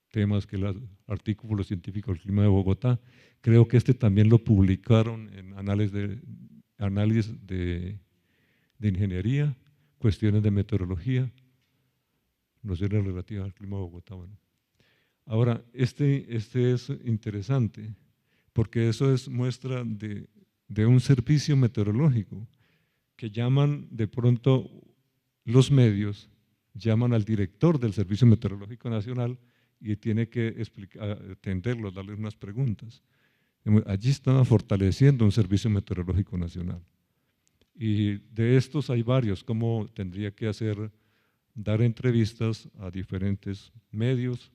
temas que el artículo científico del clima de Bogotá, creo que este también lo publicaron en análisis de ingeniería, cuestiones de meteorología, no sé, relativas al clima de Bogotá. Bueno. Ahora, este es interesante, porque eso es muestra de un servicio meteorológico que llaman de pronto los medios, llaman al director del Servicio Meteorológico Nacional y tiene que atenderlos, darles unas preguntas. Allí estaba fortaleciendo un Servicio Meteorológico Nacional. Y de estos hay varios, como tendría que dar entrevistas a diferentes medios,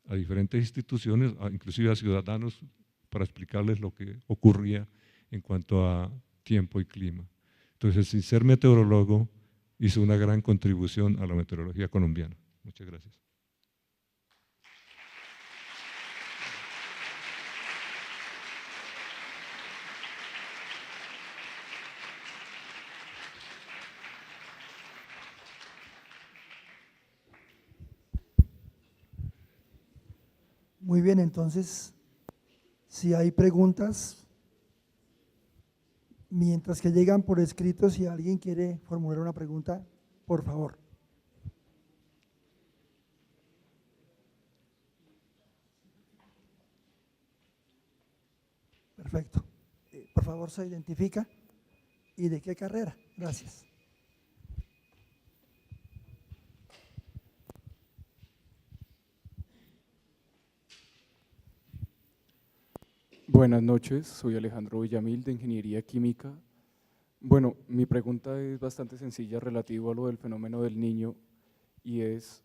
a diferentes instituciones, inclusive a ciudadanos, para explicarles lo que ocurría en cuanto a tiempo y clima. Entonces, sin ser meteorólogo, hizo una gran contribución a la meteorología colombiana. Muchas gracias. Muy bien, entonces, si hay preguntas, mientras que llegan por escrito, si alguien quiere formular una pregunta, por favor. Perfecto. Por favor, se identifica y de qué carrera. Gracias. Buenas noches, soy Alejandro Villamil de Ingeniería Química. Bueno, mi pregunta es bastante sencilla relativo a lo del fenómeno del Niño y es…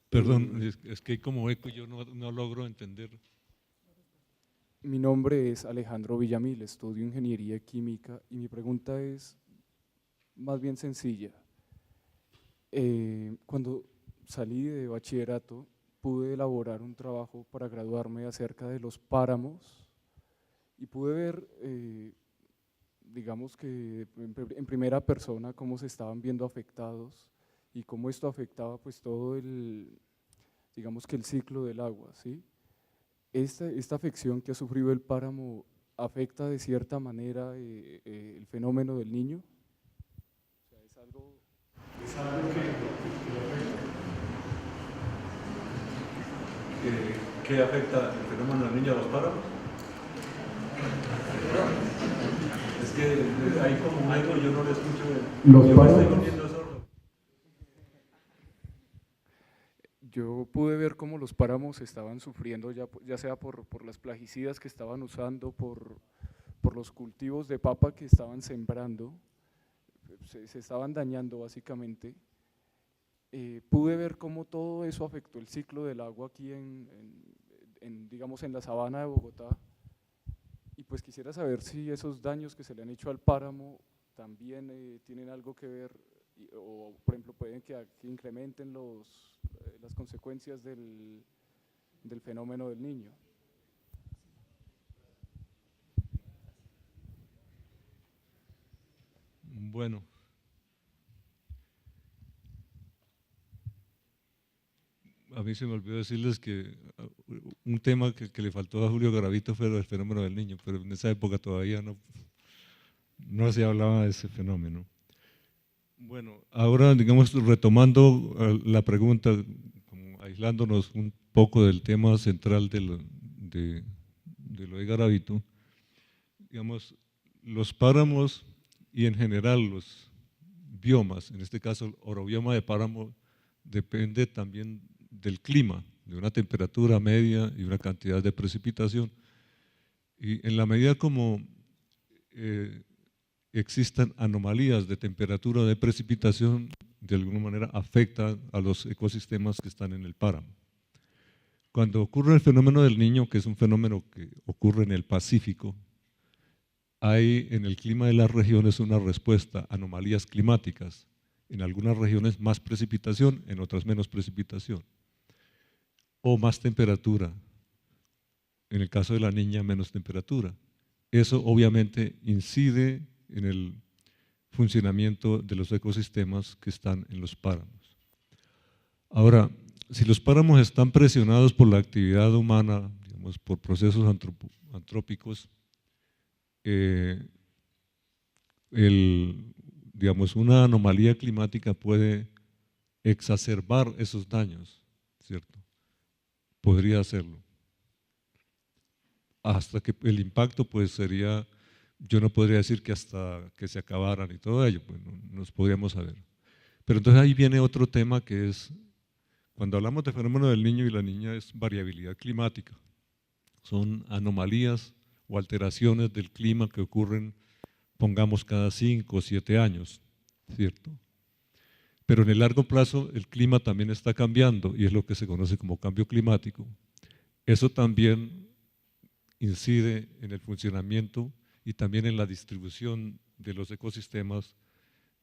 Perdón, es que hay como eco y yo no logro entender. Mi nombre es Alejandro Villamil, estudio Ingeniería Química y mi pregunta es más bien sencilla. Cuando salí de bachillerato pude elaborar un trabajo para graduarme acerca de los páramos y pude ver, digamos que en primera persona, cómo se estaban viendo afectados y cómo esto afectaba pues todo digamos que el ciclo del agua, ¿sí? Esta afección que ha sufrido el páramo afecta de cierta manera el fenómeno del Niño. O sea, es algo ¿Qué afecta el fenómeno del Niño a los páramos? Es que hay como un eco, yo no le escucho. Los páramos. Estoy volviendo sordo. Yo pude ver cómo los páramos estaban sufriendo, ya sea por las plaguicidas que estaban usando, por los cultivos de papa que estaban sembrando, se estaban dañando básicamente. Pude ver cómo todo eso afectó el ciclo del agua aquí digamos, en la sabana de Bogotá. Y pues quisiera saber si esos daños que se le han hecho al páramo también tienen algo que ver, o por ejemplo pueden que incrementen las consecuencias del fenómeno del Niño. Bueno, a mí se me olvidó decirles que un tema que le faltó a Julio Garavito fue el fenómeno del Niño, pero en esa época todavía no se hablaba de ese fenómeno. Bueno, ahora digamos retomando la pregunta, como aislándonos un poco del tema central de lo de Garavito, digamos, los páramos y en general los biomas, en este caso el orobioma de páramo, depende también del clima, de una temperatura media y una cantidad de precipitación. Y en la medida como existan anomalías de temperatura o de precipitación, de alguna manera afectan a los ecosistemas que están en el páramo. Cuando ocurre el fenómeno del Niño, que es un fenómeno que ocurre en el Pacífico, hay en el clima de las regiones una respuesta a anomalías climáticas. En algunas regiones más precipitación, en otras menos precipitación. O más temperatura. En el caso de la Niña, menos temperatura. Eso obviamente incide en el funcionamiento de los ecosistemas que están en los páramos. Ahora, si los páramos están presionados por la actividad humana, digamos, por procesos antrópicos, digamos, una anomalía climática puede exacerbar esos daños, ¿cierto? podría hacerlo. Hasta que el impacto pues sería, yo no podría decir que hasta que se acabaran y todo ello, pues no nos podríamos saber. Pero entonces ahí viene otro tema que es, cuando hablamos de fenómeno del niño y la niña, es variabilidad climática. Son anomalías o alteraciones del clima que ocurren, pongamos, cada 5 o 7 años, ¿cierto? Pero en el largo plazo el clima también está cambiando y es lo que se conoce como cambio climático. Eso también incide en el funcionamiento y también en la distribución de los ecosistemas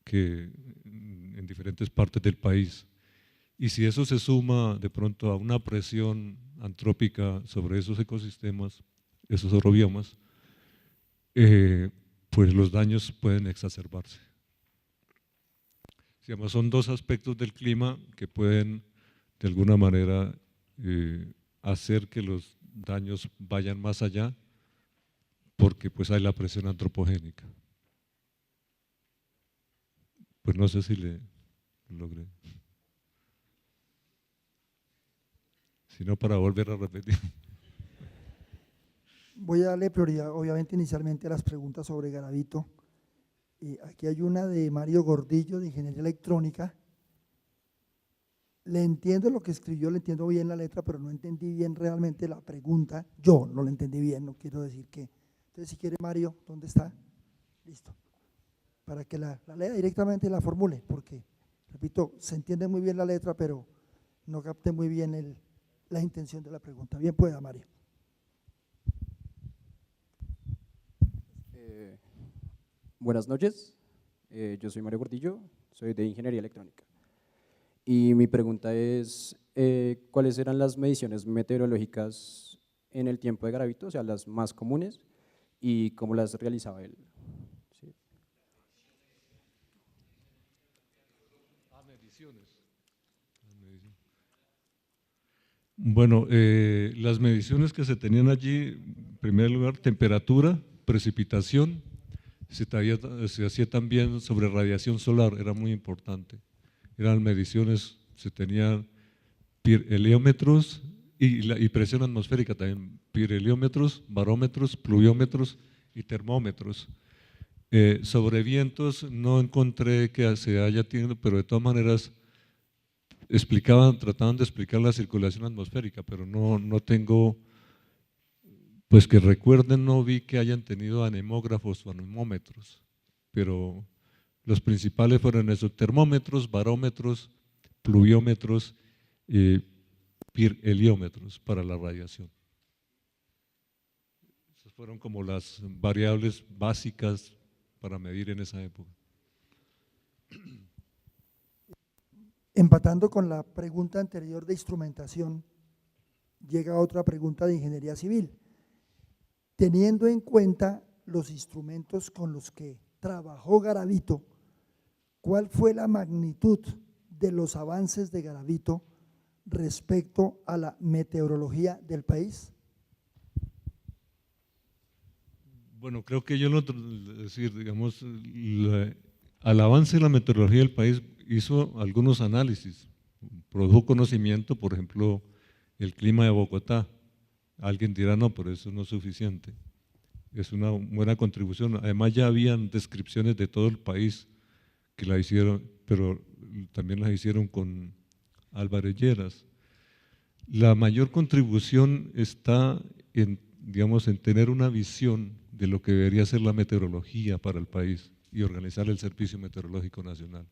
que en diferentes partes del país. Y si eso se suma de pronto a una presión antrópica sobre esos ecosistemas, esos orobiomas, pues los daños pueden exacerbarse. Digamos, son dos aspectos del clima que pueden de alguna manera hacer que los daños vayan más allá, porque pues hay la presión antropogénica. Pues no sé si le logré. Si no, para volver a repetir. Voy a darle prioridad, obviamente, inicialmente a las preguntas sobre Garavito. Aquí hay una de Mario Gordillo, de Ingeniería Electrónica. Le entiendo lo que escribió, le entiendo bien la letra, pero no entendí bien realmente la pregunta. Yo no la entendí bien, no quiero decir que. Entonces, si quiere, Mario, ¿dónde está? Listo. Para que la lea directamente y la formule, porque, repito, se entiende muy bien la letra, pero no capté muy bien la intención de la pregunta. Bien pueda, Mario. Buenas noches, yo soy Mario Gordillo, soy de Ingeniería Electrónica. Y mi pregunta es, ¿cuáles eran las mediciones meteorológicas en el tiempo de Garavito, o sea, las más comunes, y cómo las realizaba él? Sí. Bueno, las mediciones que se tenían allí, en primer lugar, temperatura, precipitación, se hacía también sobre radiación solar, era muy importante. Eran mediciones, se tenían heliómetros y presión atmosférica también, pirheliómetros, barómetros, pluviómetros y termómetros. Sobre vientos no encontré que se haya tenido, pero de todas maneras trataban de explicar la circulación atmosférica, pero no tengo, pues que recuerden, no vi que hayan tenido anemógrafos o anemómetros, pero los principales fueron esos: termómetros, barómetros, pluviómetros, heliómetros para la radiación. Esas fueron como las variables básicas para medir en esa época. Empatando con la pregunta anterior de instrumentación, llega otra pregunta de ingeniería civil. Teniendo en cuenta los instrumentos con los que trabajó Garavito, ¿cuál fue la magnitud de los avances de Garavito respecto a la meteorología del país? Bueno, creo que yo digamos, al avance de la meteorología del país hizo algunos análisis, produjo conocimiento, por ejemplo, el clima de Bogotá. Alguien dirá, no, pero eso no es suficiente. Es una buena contribución. Además, ya habían descripciones de todo el país que la hicieron, pero también las hicieron con Álvarez Lleras. La mayor contribución está en, digamos, en tener una visión de lo que debería ser la meteorología para el país y organizar el Servicio Meteorológico Nacional.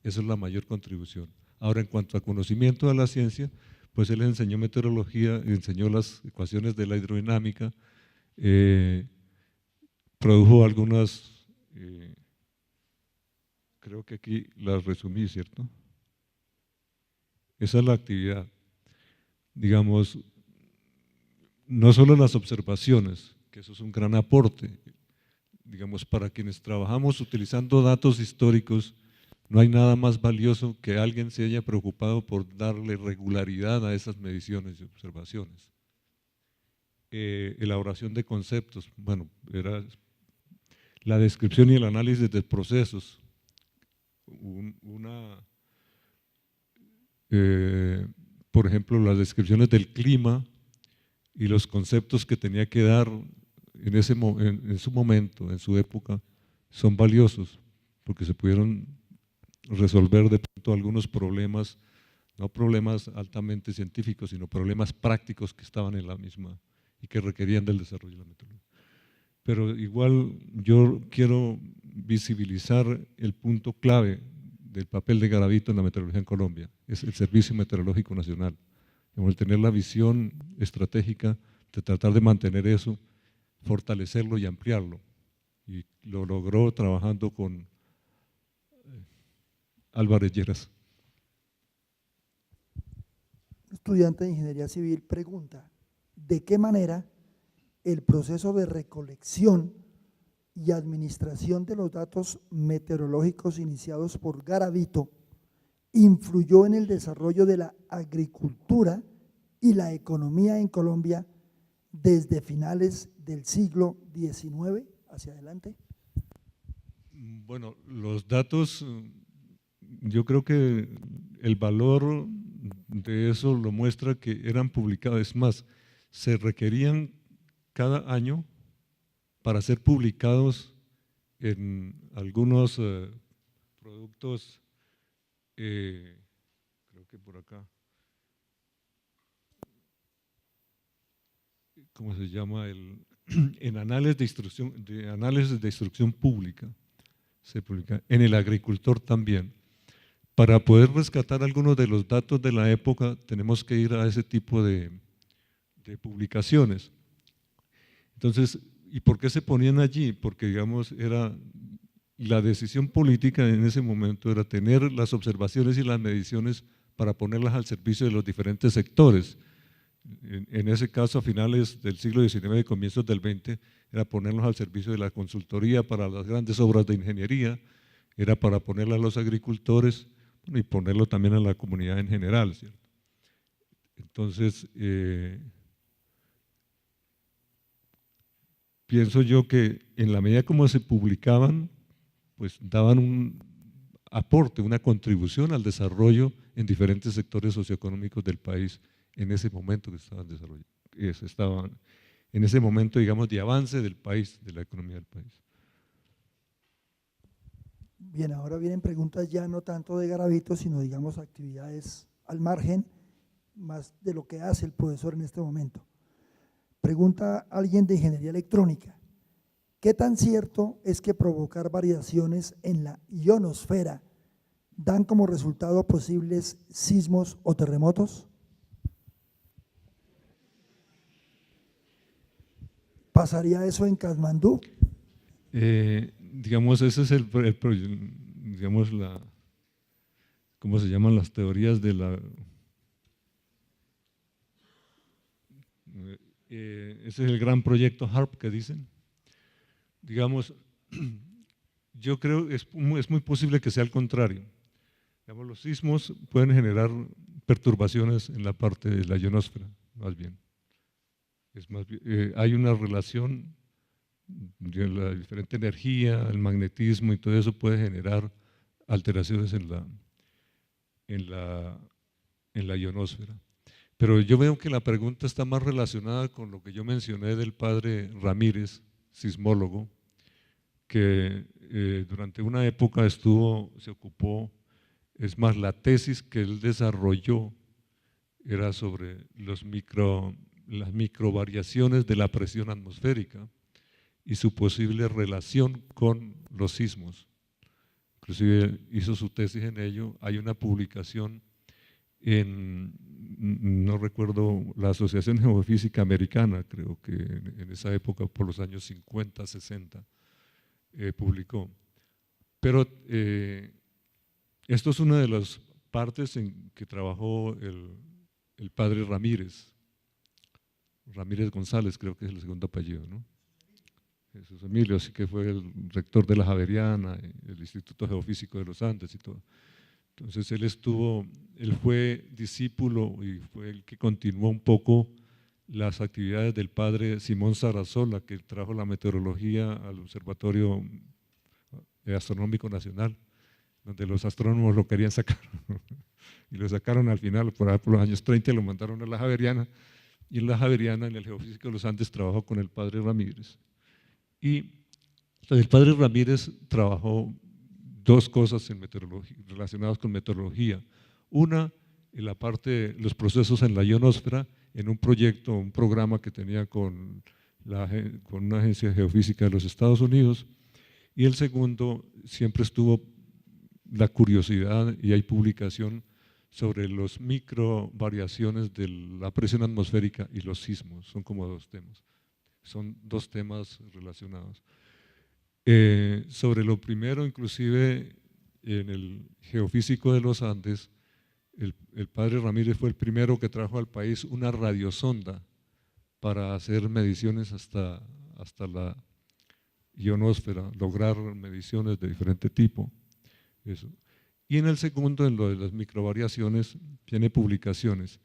Esa es la mayor contribución. Ahora, en cuanto a conocimiento de la ciencia, pues él enseñó meteorología, enseñó las ecuaciones de la hidrodinámica, produjo algunas, creo que aquí las resumí, ¿cierto? Esa es la actividad. Digamos, no solo las observaciones, que eso es un gran aporte, digamos, para quienes trabajamos utilizando datos históricos, no hay nada más valioso que alguien se haya preocupado por darle regularidad a esas mediciones y observaciones. Elaboración de conceptos, bueno, era la descripción y el análisis de procesos, por ejemplo, las descripciones del clima y los conceptos que tenía que dar en su momento, en su época, son valiosos, porque se pudieron resolver de pronto algunos problemas, no problemas altamente científicos, sino problemas prácticos que estaban en la misma y que requerían del desarrollo de la metodología. Pero igual yo quiero visibilizar el punto clave del papel de Garavito en la meteorología en Colombia, es el Servicio Meteorológico Nacional, el tener la visión estratégica de tratar de mantener eso, fortalecerlo y ampliarlo, y lo logró trabajando con Álvarez Lleras. Un estudiante de Ingeniería Civil pregunta, ¿de qué manera el proceso de recolección y administración de los datos meteorológicos iniciados por Garavito influyó en el desarrollo de la agricultura y la economía en Colombia desde finales del siglo XIX hacia adelante? Bueno, los datos, yo creo que el valor de eso lo muestra que eran publicados, es más, se requerían cada año para ser publicados en algunos productos, creo que por acá, ¿cómo se llama? En análisis de instrucción pública, se publica, en el agricultor también. Para poder rescatar algunos de los datos de la época tenemos que ir a ese tipo de publicaciones. Entonces, ¿y por qué se ponían allí? Porque, digamos, era la decisión política en ese momento era tener las observaciones y las mediciones para ponerlas al servicio de los diferentes sectores. En ese caso, a finales del siglo XIX y comienzos del XX, era ponerlos al servicio de la consultoría para las grandes obras de ingeniería, era para ponerla a los agricultores, bueno, y ponerlo también a la comunidad en general, ¿cierto? Entonces, pienso yo que en la medida como se publicaban, pues daban un aporte, una contribución al desarrollo en diferentes sectores socioeconómicos del país en ese momento que estaban en ese momento, digamos, de avance del país, de la economía del país. Bien, ahora vienen preguntas ya no tanto de Garavito, sino digamos actividades al margen, más de lo que hace el profesor en este momento. Pregunta alguien de Ingeniería Electrónica, ¿qué tan cierto es que provocar variaciones en la ionosfera dan como resultado posibles sismos o terremotos? ¿Pasaría eso en Katmandú? Digamos, ese es digamos, ¿cómo se llaman las teorías de la… ese es el gran proyecto HARP que dicen. Digamos, yo creo que es muy posible que sea al contrario. Digamos, los sismos pueden generar perturbaciones en la parte de la ionosfera, más bien. Hay una relación de la diferente energía, el magnetismo y todo eso puede generar alteraciones en la ionosfera. Pero yo veo que la pregunta está más relacionada con lo que yo mencioné del padre Ramírez, sismólogo, que durante una época se ocupó, es más, la tesis que él desarrolló era sobre las microvariaciones de la presión atmosférica y su posible relación con los sismos. Inclusive hizo su tesis en ello. Hay una publicación no recuerdo, la Asociación Geofísica Americana, creo que en esa época, por los años 50, 60, publicó. Pero esto es una de las partes en que trabajó el padre Ramírez González, creo que es el segundo apellido, ¿no? Jesús Emilio, así que fue el rector de la Javeriana, el Instituto Geofísico de los Andes y todo. Entonces él fue discípulo y fue el que continuó un poco las actividades del padre Simón Sarasola, que trajo la meteorología al Observatorio Astronómico Nacional, donde los astrónomos lo querían sacar, y lo sacaron al final, por ahí por los años 30, y lo mandaron a la Javeriana, y en la Javeriana, en el Geofísico de los Andes, trabajó con el padre Ramírez. Y el padre Ramírez trabajó dos cosas en relacionadas con meteorología. Una, en la parte de los procesos en la ionosfera, en un proyecto, un programa que tenía con una agencia geofísica de los Estados Unidos, y el segundo, siempre estuvo la curiosidad, y hay publicación sobre las micro variaciones de la presión atmosférica y los sismos. Son como dos temas, son dos temas relacionados. Sobre lo primero, inclusive en el Geofísico de los Andes, el padre Ramírez fue el primero que trajo al país una radiosonda para hacer mediciones hasta la ionosfera, lograr mediciones de diferente tipo. Eso. Y en el segundo, en lo de las microvariaciones, tiene publicaciones.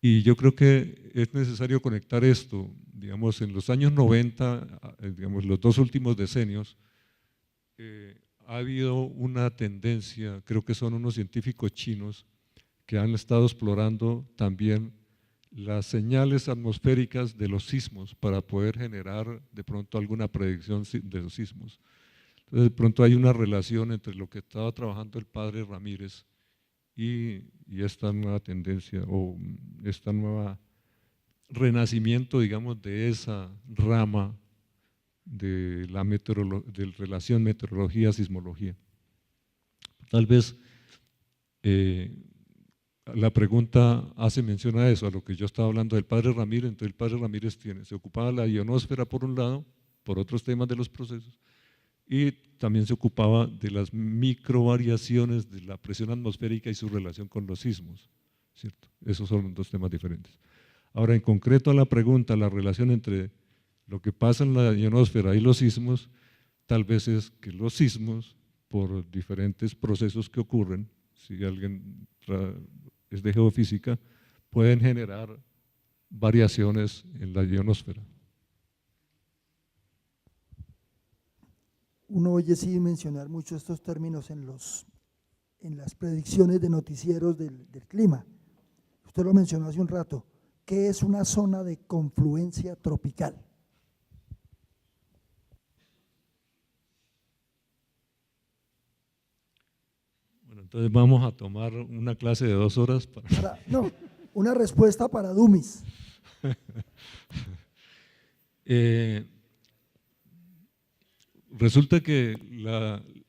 Y yo creo que es necesario conectar esto, digamos, en los años 90, digamos, los dos últimos decenios, ha habido una tendencia, creo que son unos científicos chinos que han estado explorando también las señales atmosféricas de los sismos para poder generar de pronto alguna predicción de los sismos. Entonces, de pronto hay una relación entre lo que estaba trabajando el padre Ramírez y esta nueva tendencia o esta nueva renacimiento, digamos, de esa rama de la relación meteorología-sismología. Tal vez la pregunta hace mención a eso, a lo que yo estaba hablando del padre Ramírez. Entonces el padre Ramírez se ocupaba de la ionosfera por un lado, por otros temas de los procesos, y también se ocupaba de las microvariaciones de la presión atmosférica y su relación con los sismos, ¿cierto? Esos son dos temas diferentes. Ahora, en concreto a la pregunta, la relación entre lo que pasa en la ionosfera y los sismos, tal vez es que los sismos, por diferentes procesos que ocurren, si alguien es de geofísica, pueden generar variaciones en la ionosfera. Uno oye sí mencionar mucho estos términos en las predicciones de noticieros del clima. Usted lo mencionó hace un rato. ¿Qué es una zona de confluencia tropical? Bueno, entonces vamos a tomar una clase de 2 horas. No, una respuesta para dummies. Resulta que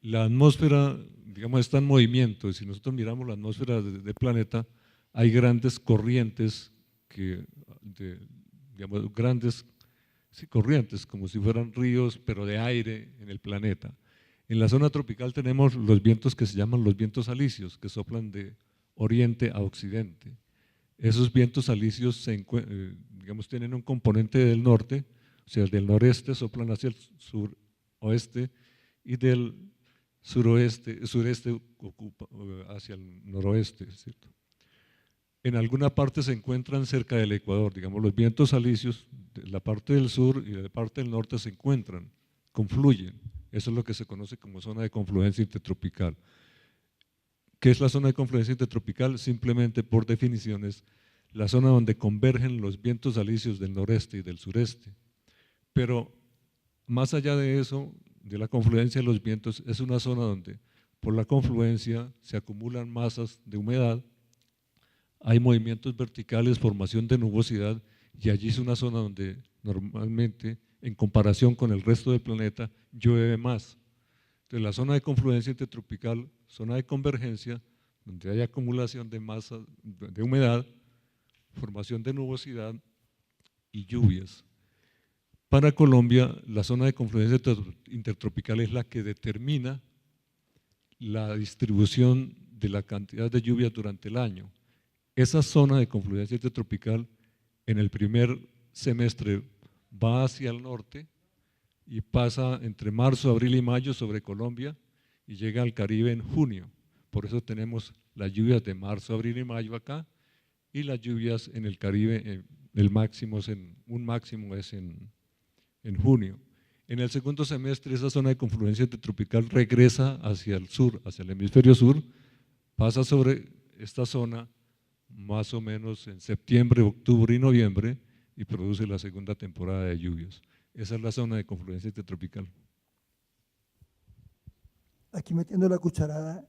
la atmósfera, digamos, está en movimiento, y si nosotros miramos la atmósfera del planeta, hay grandes corrientes, digamos, grandes corrientes, como si fueran ríos, pero de aire en el planeta. En la zona tropical tenemos los vientos que se llaman los vientos alisios, que soplan de oriente a occidente. Esos vientos alisios digamos, tienen un componente del norte, o sea, del noreste soplan hacia el suroeste, y del sureste ocupa hacia el noroeste, ¿cierto? En alguna parte se encuentran cerca del ecuador, digamos, los vientos alisios de la parte del sur y de la parte del norte se encuentran, confluyen. Eso es lo que se conoce como zona de confluencia intertropical. ¿Qué es la zona de confluencia intertropical? Simplemente, por definición, es la zona donde convergen los vientos alisios del noreste y del sureste. Pero más allá de eso, de la confluencia de los vientos, es una zona donde por la confluencia se acumulan masas de humedad, hay movimientos verticales, formación de nubosidad, y allí es una zona donde normalmente, en comparación con el resto del planeta, llueve más. Entonces, la zona de confluencia intertropical, zona de convergencia, donde hay acumulación de masa de humedad, formación de nubosidad y lluvias. Para Colombia, la zona de confluencia intertropical es la que determina la distribución de la cantidad de lluvias durante el año. Esa zona de confluencia intertropical en el primer semestre va hacia el norte y pasa entre marzo, abril y mayo sobre Colombia y llega al Caribe en junio. Por eso tenemos las lluvias de marzo, abril y mayo acá, y las lluvias en el Caribe, un máximo es en junio. En el segundo semestre esa zona de confluencia intertropical regresa hacia el sur, hacia el hemisferio sur, pasa sobre esta zona más o menos en septiembre, octubre y noviembre y produce la segunda temporada de lluvias. Esa es la zona de confluencia intertropical. Aquí metiendo la cucharada,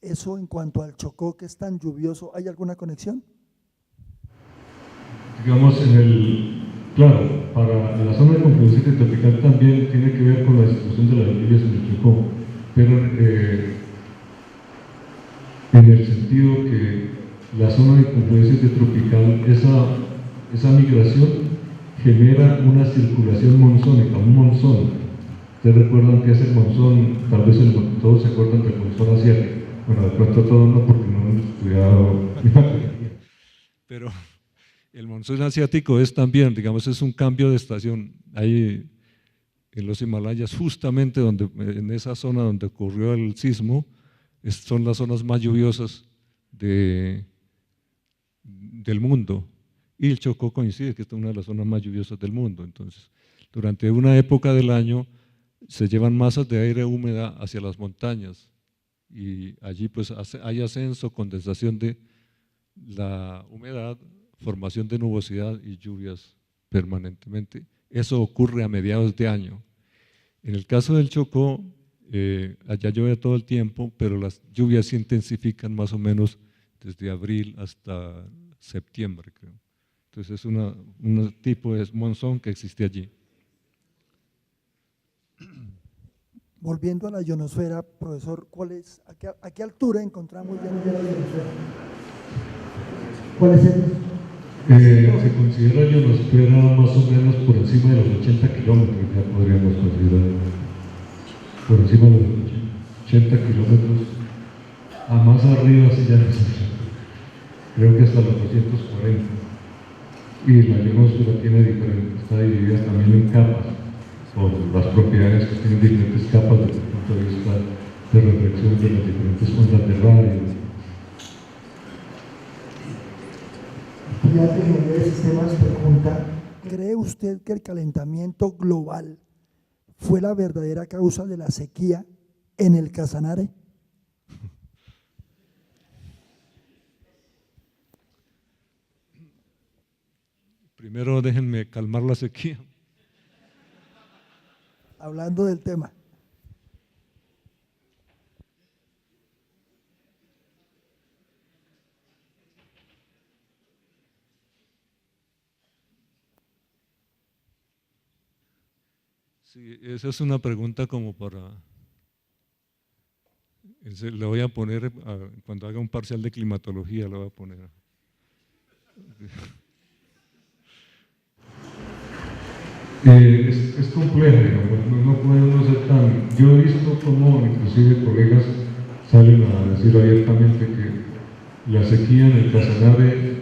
eso en cuanto al Chocó, que es tan lluvioso, ¿hay alguna conexión? Digamos, claro, para la zona de confluencia intertropical también tiene que ver con la distribución de las lluvias en el Chocó, pero en el sentido que la zona de confluencia intertropical, esa migración genera una circulación monzónica, un monzón. Ustedes recuerdan que es el monzón, tal vez todos se acuerdan del monzón asiático. Bueno, de pronto todos no, porque no hemos estudiado pero el monzón asiático es también, digamos, es un cambio de estación. Hay en los Himalayas, justamente en esa zona donde ocurrió el sismo, son las zonas más lluviosas del mundo. Y el Chocó coincide que esta es una de las zonas más lluviosas del mundo. Entonces, durante una época del año se llevan masas de aire húmeda hacia las montañas y allí pues hay ascenso, condensación de la humedad, formación de nubosidad y lluvias permanentemente. Eso ocurre a mediados de año. En el caso del Chocó, allá llueve todo el tiempo, pero las lluvias se intensifican más o menos desde abril hasta septiembre, creo. Entonces es un tipo de monzón que existe allí. Volviendo a la ionosfera, profesor, ¿a qué altura encontramos ya la ionosfera? ¿Cuál es el? Se considera ionosfera más o menos por encima de los 80 kilómetros, ya podríamos considerar. Por encima de los 80 kilómetros, a más arriba sí ya no sé. Creo que hasta los 240. Y la ionosfera está dividida también en capas, por las propiedades que tienen diferentes capas desde el punto de vista de reflexión de las diferentes ondas de radio. Ya que Ingeniería de Sistemas pregunta, ¿cree usted que el calentamiento global fue la verdadera causa de la sequía en el Casanare? Primero déjenme calmar la sequía. Hablando del tema. Sí, esa es una pregunta como para… Le voy a poner, cuando haga un parcial de climatología, le voy a poner… Es complejo, no puede uno ser tan… Yo he visto cómo inclusive colegas salen a decir abiertamente que la sequía en el Casanare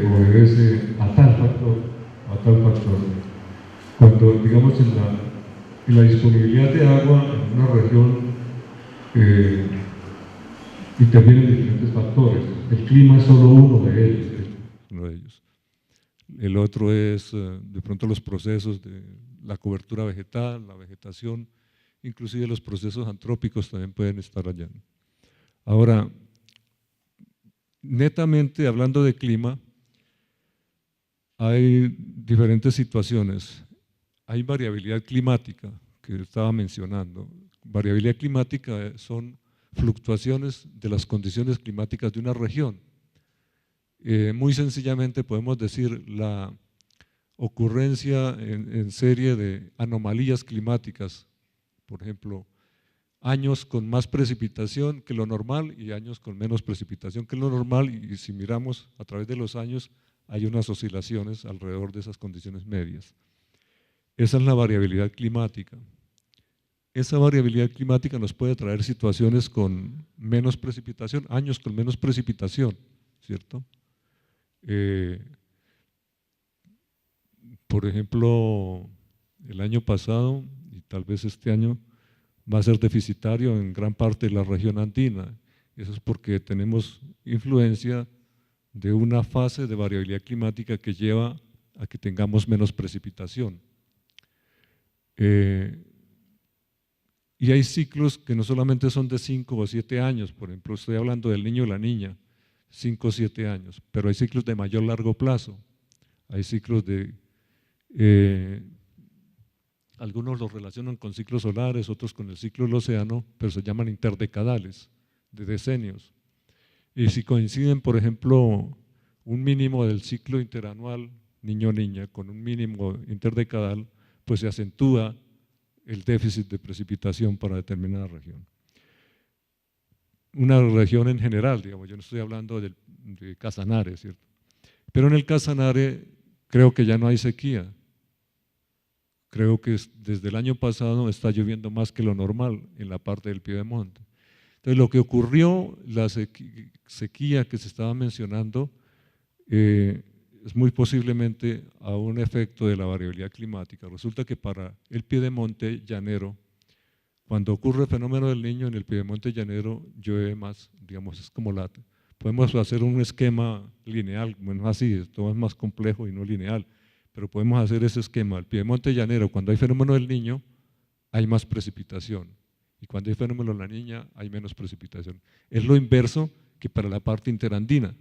obedece a tal factor, cuando digamos en la disponibilidad de agua en una región intervienen diferentes factores. El clima es solo uno de ellos. El otro es de pronto los procesos de la cobertura vegetal, la vegetación, inclusive los procesos antrópicos también pueden estar allá. Ahora, netamente hablando de clima, hay diferentes situaciones. Hay variabilidad climática que estaba mencionando. Variabilidad climática son fluctuaciones de las condiciones climáticas de una región. Muy sencillamente podemos decir la ocurrencia en serie de anomalías climáticas, por ejemplo, años con más precipitación que lo normal y años con menos precipitación que lo normal, y si miramos a través de los años hay unas oscilaciones alrededor de esas condiciones medias. Esa es la variabilidad climática. Esa variabilidad climática nos puede traer situaciones con menos precipitación, años con menos precipitación, ¿cierto? Por ejemplo, el año pasado y tal vez este año va a ser deficitario en gran parte de la región andina. Eso es porque tenemos influencia de una fase de variabilidad climática que lleva a que tengamos menos precipitación. Y hay ciclos que no solamente son de 5 o 7 años, por ejemplo, estoy hablando del niño o la niña, 5 o 7 años, pero hay ciclos de mayor largo plazo, hay ciclos de, algunos los relacionan con ciclos solares, otros con el ciclo del océano, pero se llaman interdecadales, de decenios. Y si coinciden, por ejemplo, un mínimo del ciclo interanual niño-niña con un mínimo interdecadal, pues se acentúa el déficit de precipitación para determinada región. Una región en general, digamos, yo no estoy hablando de Casanare, ¿cierto? Pero en el Casanare creo que ya no hay sequía. Creo que desde el año pasado está lloviendo más que lo normal en la parte del Piedemonte. Entonces, lo que ocurrió, la sequía que se estaba mencionando, es muy posiblemente a un efecto de la variabilidad climática. Resulta que para el Piedemonte llanero, cuando ocurre el fenómeno del Niño en el Piedemonte llanero, llueve más, digamos, es como podemos hacer un esquema lineal, bueno, así, todo es más complejo y no lineal, pero podemos hacer ese esquema. El Piedemonte llanero, cuando hay fenómeno del Niño, hay más precipitación, y cuando hay fenómeno de la Niña, hay menos precipitación. Es lo inverso que para la parte interandina.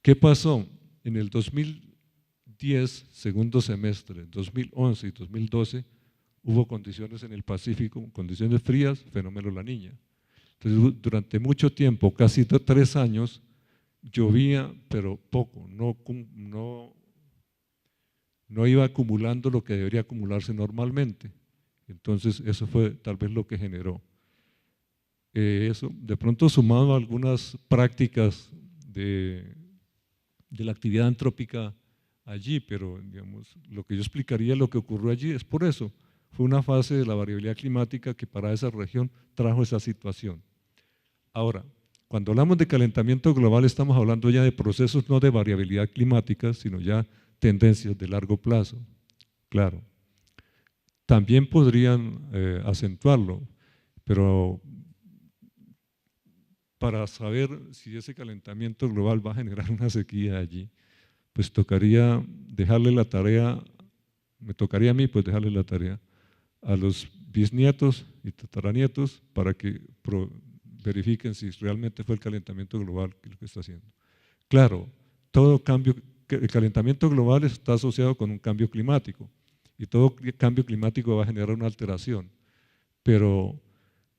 ¿Qué pasó? En el 2010, segundo semestre, 2011 y 2012, hubo condiciones en el Pacífico, condiciones frías, fenómeno La Niña. Entonces, durante mucho tiempo, casi 3 años, llovía, pero poco, no iba acumulando lo que debería acumularse normalmente. Entonces, eso fue tal vez lo que generó. Eso, de pronto sumado a algunas prácticas de la actividad antrópica allí, pero digamos, lo que yo explicaría lo que ocurrió allí es por eso, fue una fase de la variabilidad climática que para esa región trajo esa situación. Ahora, cuando hablamos de calentamiento global estamos hablando ya de procesos no de variabilidad climática, sino ya tendencias de largo plazo, claro. También podrían acentuarlo, pero para saber si ese calentamiento global va a generar una sequía allí, pues tocaría dejarle la tarea, me tocaría a mí pues dejarle la tarea a los bisnietos y tataranietos para que verifiquen si realmente fue el calentamiento global lo que está haciendo. Claro, todo cambio, el calentamiento global está asociado con un cambio climático y todo cambio climático va a generar una alteración, pero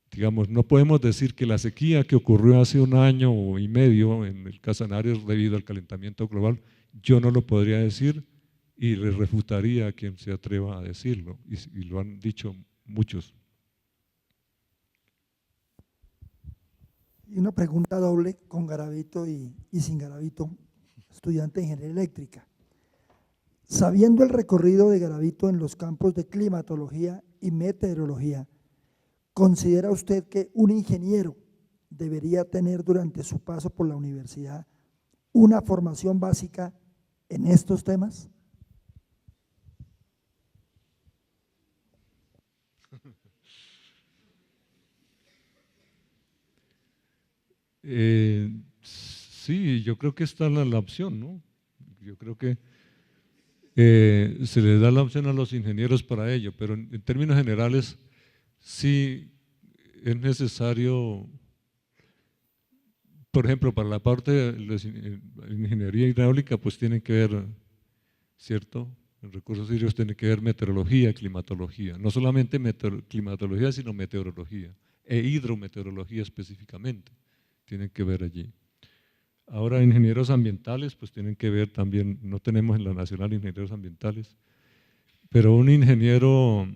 digamos, no podemos decir que la sequía que ocurrió hace 1 año y medio en el Casanare es debido al calentamiento global. Yo no lo podría decir y le refutaría a quien se atreva a decirlo, y lo han dicho muchos. Y una pregunta doble con Garavito y sin Garavito, estudiante de ingeniería eléctrica. Sabiendo el recorrido de Garavito en los campos de climatología y meteorología, ¿considera usted que un ingeniero debería tener durante su paso por la universidad una formación básica en estos temas? Sí, yo creo que está la opción, ¿no? Yo creo que se les da la opción a los ingenieros para ello, pero en términos generales sí es necesario, por ejemplo, para la parte de la ingeniería hidráulica, pues tienen que ver, ¿cierto? En recursos hídricos tienen que ver meteorología, climatología, no solamente climatología, sino meteorología e hidrometeorología específicamente, tienen que ver allí. Ahora, ingenieros ambientales, pues tienen que ver también, no tenemos en la nacional ingenieros ambientales, pero un ingeniero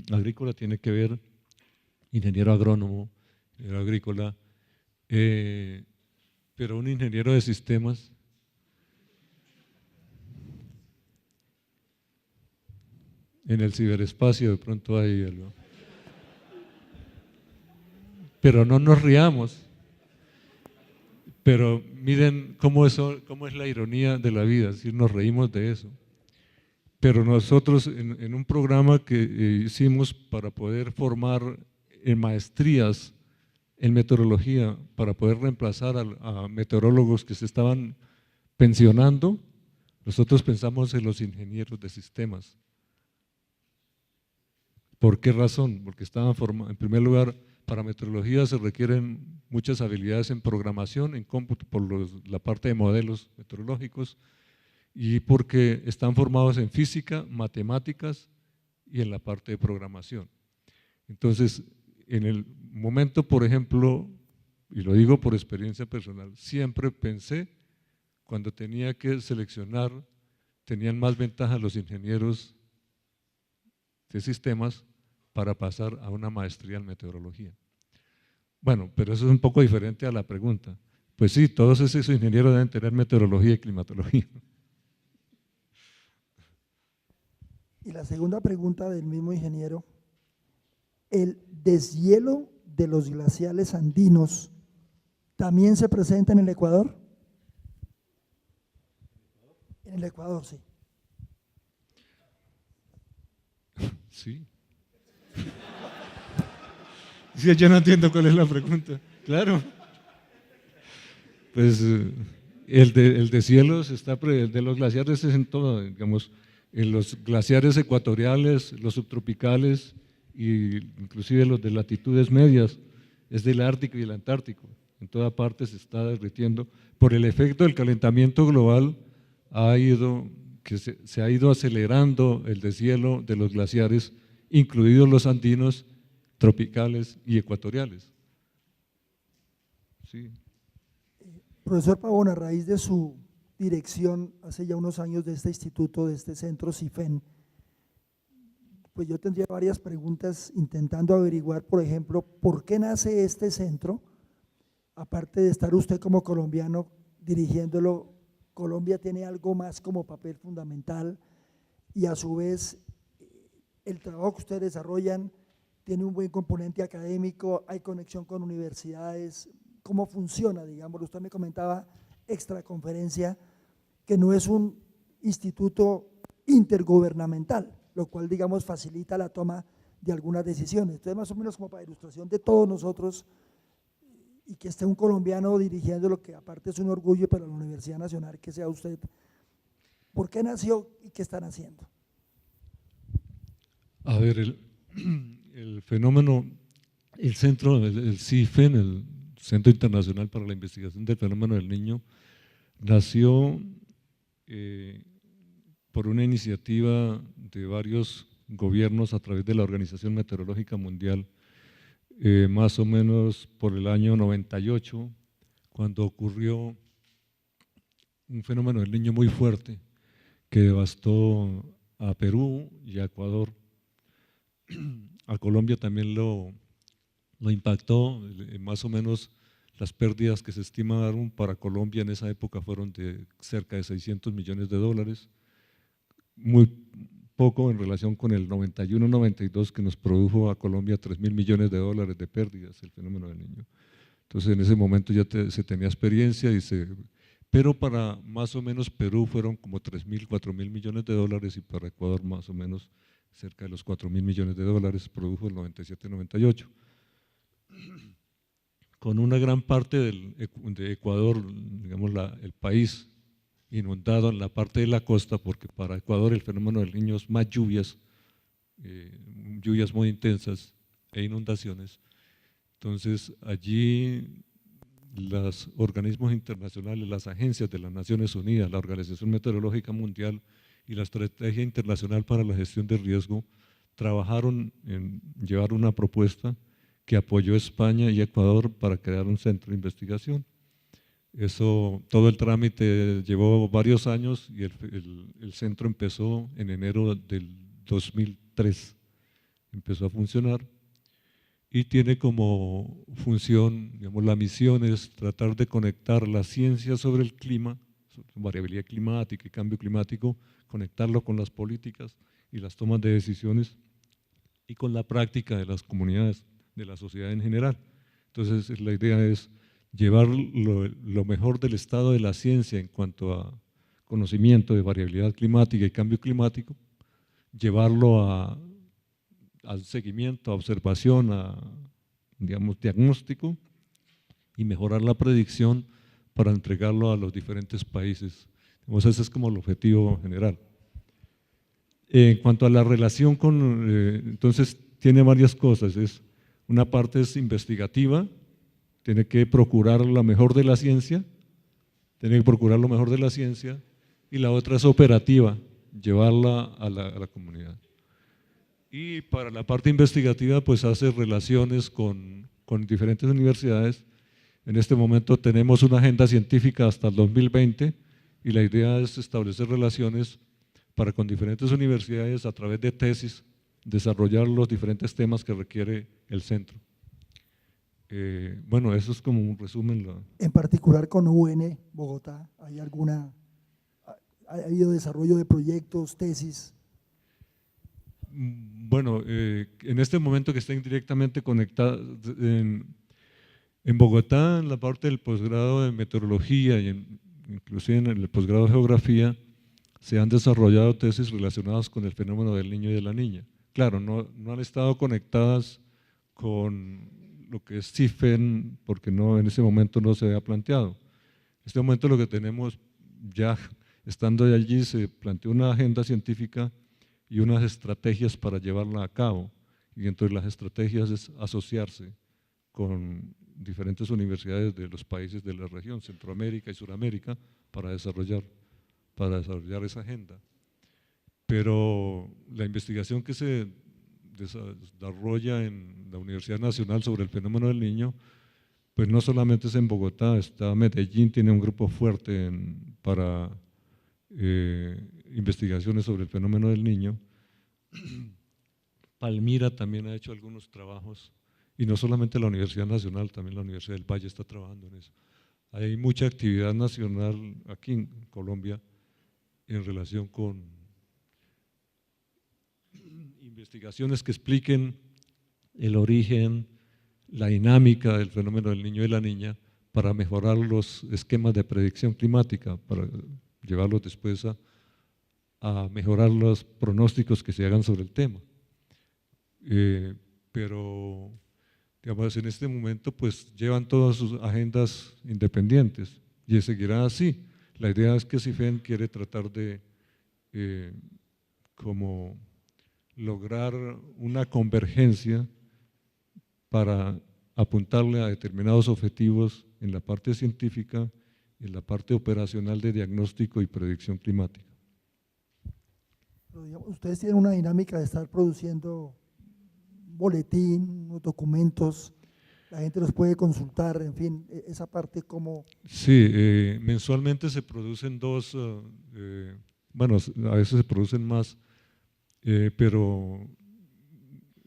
agrícola tiene que ver, ingeniero agrónomo, ingeniero agrícola, pero un ingeniero de sistemas, en el ciberespacio de pronto hay algo. Pero no nos riamos. Pero miren cómo es la ironía de la vida, es decir, nos reímos de eso. Pero nosotros en un programa que hicimos para poder formar en maestrías en meteorología, para poder reemplazar a meteorólogos que se estaban pensionando, nosotros pensamos en los ingenieros de sistemas, ¿Por qué razón? Porque estaban formados, en primer lugar, para meteorología se requieren muchas habilidades en programación, en cómputo, por la parte de modelos meteorológicos, y porque están formados en física, matemáticas y en la parte de programación. Entonces, en el momento, por ejemplo, y lo digo por experiencia personal, siempre pensé, cuando tenía que seleccionar, tenían más ventaja los ingenieros de sistemas para pasar a una maestría en meteorología. Bueno, pero eso es un poco diferente a la pregunta. Pues sí, todos esos ingenieros deben tener meteorología y climatología. Y la segunda pregunta del mismo ingeniero, ¿el deshielo de los glaciales andinos también se presenta en el Ecuador? En el Ecuador, sí. Sí. Sí, yo no entiendo cuál es la pregunta. Claro. Pues el deshielos está, el de los glaciares es en todo, digamos, en los glaciares ecuatoriales, los subtropicales e inclusive los de latitudes medias, es del Ártico y el Antártico. En toda parte se está derritiendo. Por el efecto del calentamiento global se ha ido acelerando el deshielo de los glaciares, incluidos los andinos, tropicales y ecuatoriales. Sí. Profesor Pavón, a raíz de su dirección hace ya unos años de este instituto, de este centro CIFEN, pues yo tendría varias preguntas intentando averiguar, por ejemplo, ¿por qué nace este centro? Aparte de estar usted como colombiano dirigiéndolo, Colombia tiene algo más como papel fundamental y a su vez el trabajo que ustedes desarrollan tiene un buen componente académico, hay conexión con universidades. ¿Cómo funciona? Digamos, usted me comentaba extraconferencia que no es un instituto intergubernamental, lo cual, digamos, facilita la toma de algunas decisiones. Entonces, más o menos como para ilustración de todos nosotros y que esté un colombiano dirigiendo lo que aparte es un orgullo para la Universidad Nacional que sea usted. ¿Por qué nació y qué están haciendo? A ver, el fenómeno, el centro, el CIFEN, el Centro Internacional para la Investigación del Fenómeno del Niño, nació por una iniciativa de varios gobiernos a través de la Organización Meteorológica Mundial, más o menos por el año 98, cuando ocurrió un fenómeno del Niño muy fuerte que devastó a Perú y a Ecuador. A Colombia también lo impactó, más o menos las pérdidas que se estimaron para Colombia en esa época fueron de cerca de 600 millones de dólares, muy poco en relación con el 91-92 que nos produjo a Colombia 3.000 millones de dólares de pérdidas, el fenómeno del Niño. Entonces en ese momento ya se tenía experiencia, pero para más o menos Perú fueron como 3.000, 4.000 millones de dólares y para Ecuador más o menos cerca de los 4.000 millones de dólares, produjo el 97-98. Con una gran parte de Ecuador, digamos el país inundado en la parte de la costa, porque para Ecuador el fenómeno del Niño es más lluvias, lluvias muy intensas e inundaciones. Entonces allí los organismos internacionales, las agencias de las Naciones Unidas, la Organización Meteorológica Mundial y la Estrategia Internacional para la Gestión de Riesgo trabajaron en llevar una propuesta que apoyó España y Ecuador para crear un centro de investigación. Eso, todo el trámite llevó varios años y el centro empezó en enero del 2003, empezó a funcionar y tiene como función, digamos, la misión es tratar de conectar la ciencia sobre el clima, sobre variabilidad climática y cambio climático, conectarlo con las políticas y las tomas de decisiones y con la práctica de las comunidades, de la sociedad en general. Entonces la idea es llevar lo mejor del estado de la ciencia en cuanto a conocimiento de variabilidad climática y cambio climático, llevarlo al seguimiento, a observación, a, digamos, diagnóstico y mejorar la predicción para entregarlo a los diferentes países. Entonces, ese es como el objetivo general. En cuanto a la relación con, entonces tiene varias cosas. Una parte es investigativa, tiene que procurar lo mejor de la ciencia, y la otra es operativa, llevarla a la comunidad. Y para la parte investigativa, pues hace relaciones con diferentes universidades. En este momento tenemos una agenda científica hasta el 2020 y la idea es establecer relaciones para con diferentes universidades a través de tesis, desarrollar los diferentes temas que requiere el centro. Bueno, eso es como un resumen. En particular con UN Bogotá, ¿ha habido desarrollo de proyectos, tesis? Bueno, en este momento que estén directamente conectados, en Bogotá, en la parte del posgrado de meteorología y inclusive en el posgrado de geografía, se han desarrollado tesis relacionadas con el fenómeno del niño y de la niña. Claro, no han estado conectadas con lo que es CIFEN, porque en ese momento no se había planteado. En este momento lo que tenemos, ya estando allí, se planteó una agenda científica y unas estrategias para llevarla a cabo. Y entre las estrategias es asociarse con diferentes universidades de los países de la región, Centroamérica y Suramérica, para desarrollar esa agenda. Pero la investigación que se desarrolla en la Universidad Nacional sobre el fenómeno del niño, pues no solamente es en Bogotá, Medellín tiene un grupo fuerte para investigaciones sobre el fenómeno del niño. Palmira también ha hecho algunos trabajos, y no solamente la Universidad Nacional, también la Universidad del Valle está trabajando en eso. Hay mucha actividad nacional aquí en Colombia en relación con investigaciones que expliquen el origen, la dinámica del fenómeno del niño y la niña para mejorar los esquemas de predicción climática, para llevarlos después a mejorar los pronósticos que se hagan sobre el tema. Pero digamos, en este momento pues llevan todas sus agendas independientes y seguirá así. La idea es que CIFEN quiere tratar de como lograr una convergencia para apuntarle a determinados objetivos en la parte científica y en la parte operacional de diagnóstico y predicción climática. Pero, digamos, ustedes tienen una dinámica de estar produciendo boletín, documentos, la gente los puede consultar, en fin, esa parte como… Sí, mensualmente se producen bueno, a veces se producen más, pero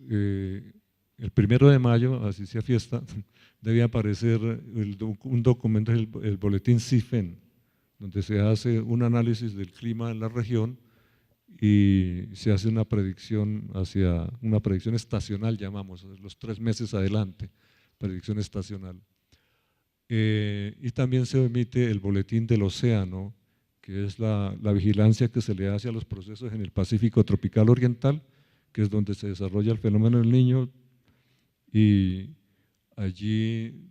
el 1 de mayo, así sea fiesta, debe aparecer un documento, el boletín CIFEN, donde se hace un análisis del clima en la región y se hace una predicción estacional, llamamos, los 3 meses adelante, predicción estacional. Y también se emite el boletín del océano, que es la vigilancia que se le hace a los procesos en el Pacífico tropical oriental, que es donde se desarrolla el fenómeno del niño, y allí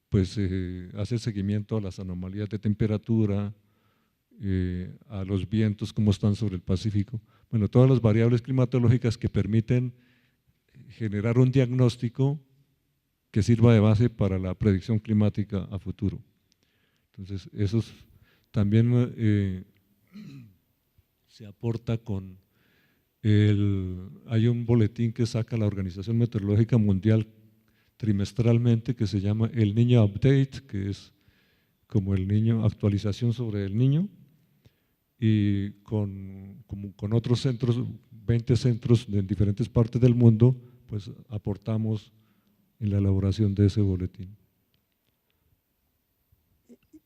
pues se hace seguimiento a las anomalías de temperatura, a los vientos, cómo están sobre el Pacífico, bueno, todas las variables climatológicas que permiten generar un diagnóstico que sirva de base para la predicción climática a futuro. Entonces, eso también se aporta con hay un boletín que saca la Organización Meteorológica Mundial trimestralmente que se llama El Niño Update, que es como el niño, actualización sobre el niño, y con otros centros, 20 centros de diferentes partes del mundo, pues aportamos en la elaboración de ese boletín.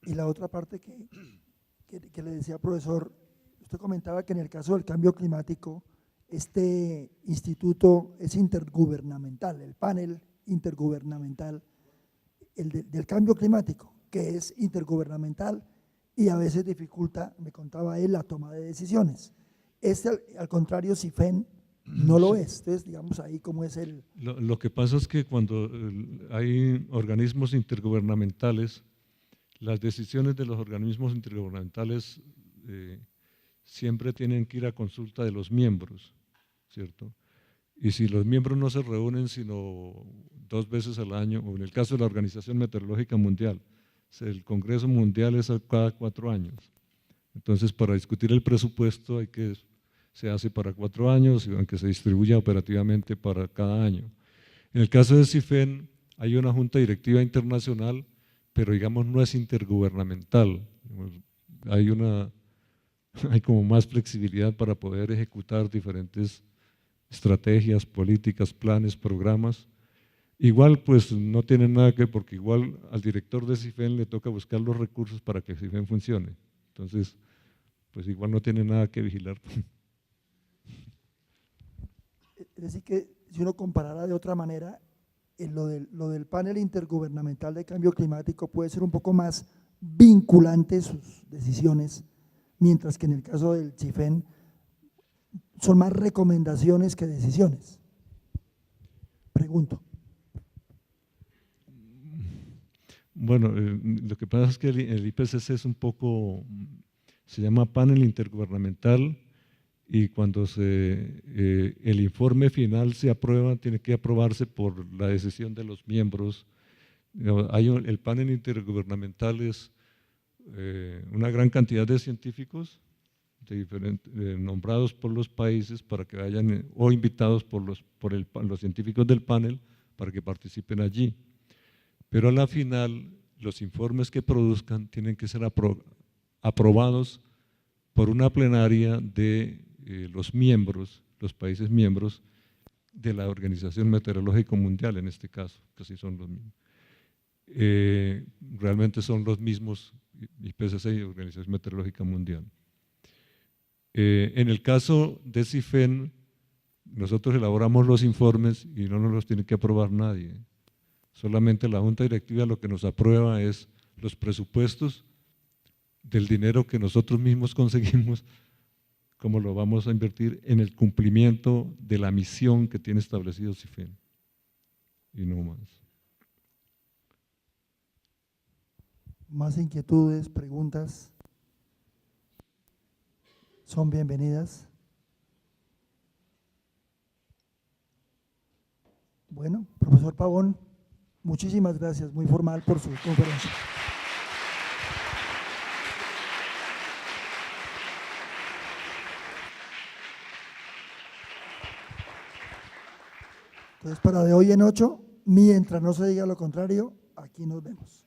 Y la otra parte que le decía, profesor, usted comentaba que en el caso del cambio climático, este instituto es intergubernamental, el panel intergubernamental del cambio climático, que es intergubernamental y a veces dificulta, me contaba él, la toma de decisiones. Al contrario, CIFEN no lo es. Entonces, digamos ahí cómo es el… Lo que pasa es que cuando hay organismos intergubernamentales, las decisiones de los organismos intergubernamentales siempre tienen que ir a consulta de los miembros, ¿cierto? y si los miembros no se reúnen sino 2 veces al año, o en el caso de la Organización Meteorológica Mundial, el Congreso Mundial es cada 4 años. Entonces, para discutir el presupuesto se hace para 4 años, aunque se distribuya operativamente para cada año. En el caso de CIFEN hay una junta directiva internacional, pero digamos no es intergubernamental. Hay como más flexibilidad para poder ejecutar diferentes estrategias, políticas, planes, programas. Igual pues no tiene nada que, porque igual al director de CIFEN le toca buscar los recursos para que CIFEN funcione. Entonces, pues igual no tiene nada que vigilar. Es decir que si uno comparara de otra manera, lo del panel intergubernamental de cambio climático puede ser un poco más vinculante sus decisiones, mientras que en el caso del CIFEN son más recomendaciones que decisiones. Pregunto. Bueno, lo que pasa es que el IPCC es un poco, se llama panel intergubernamental, y cuando el informe final se aprueba, tiene que aprobarse por la decisión de los miembros. El panel intergubernamental es una gran cantidad de científicos nombrados por los países para que vayan, o invitados por los científicos del panel para que participen allí. Pero a la final, los informes que produzcan tienen que ser aprobados por una plenaria de los miembros, los países miembros de la Organización Meteorológica Mundial, en este caso, casi son los mismos. Realmente son los mismos, IPCC y Organización Meteorológica Mundial. En el caso de CIFEN, nosotros elaboramos los informes y no nos los tiene que aprobar nadie. Solamente la Junta Directiva lo que nos aprueba es los presupuestos del dinero que nosotros mismos conseguimos, cómo lo vamos a invertir en el cumplimiento de la misión que tiene establecido CIFEN, y no más. Más inquietudes, preguntas, son bienvenidas. Bueno, profesor Pavón, muchísimas gracias, muy formal por su conferencia. Entonces, para de hoy en 8, mientras no se diga lo contrario, aquí nos vemos.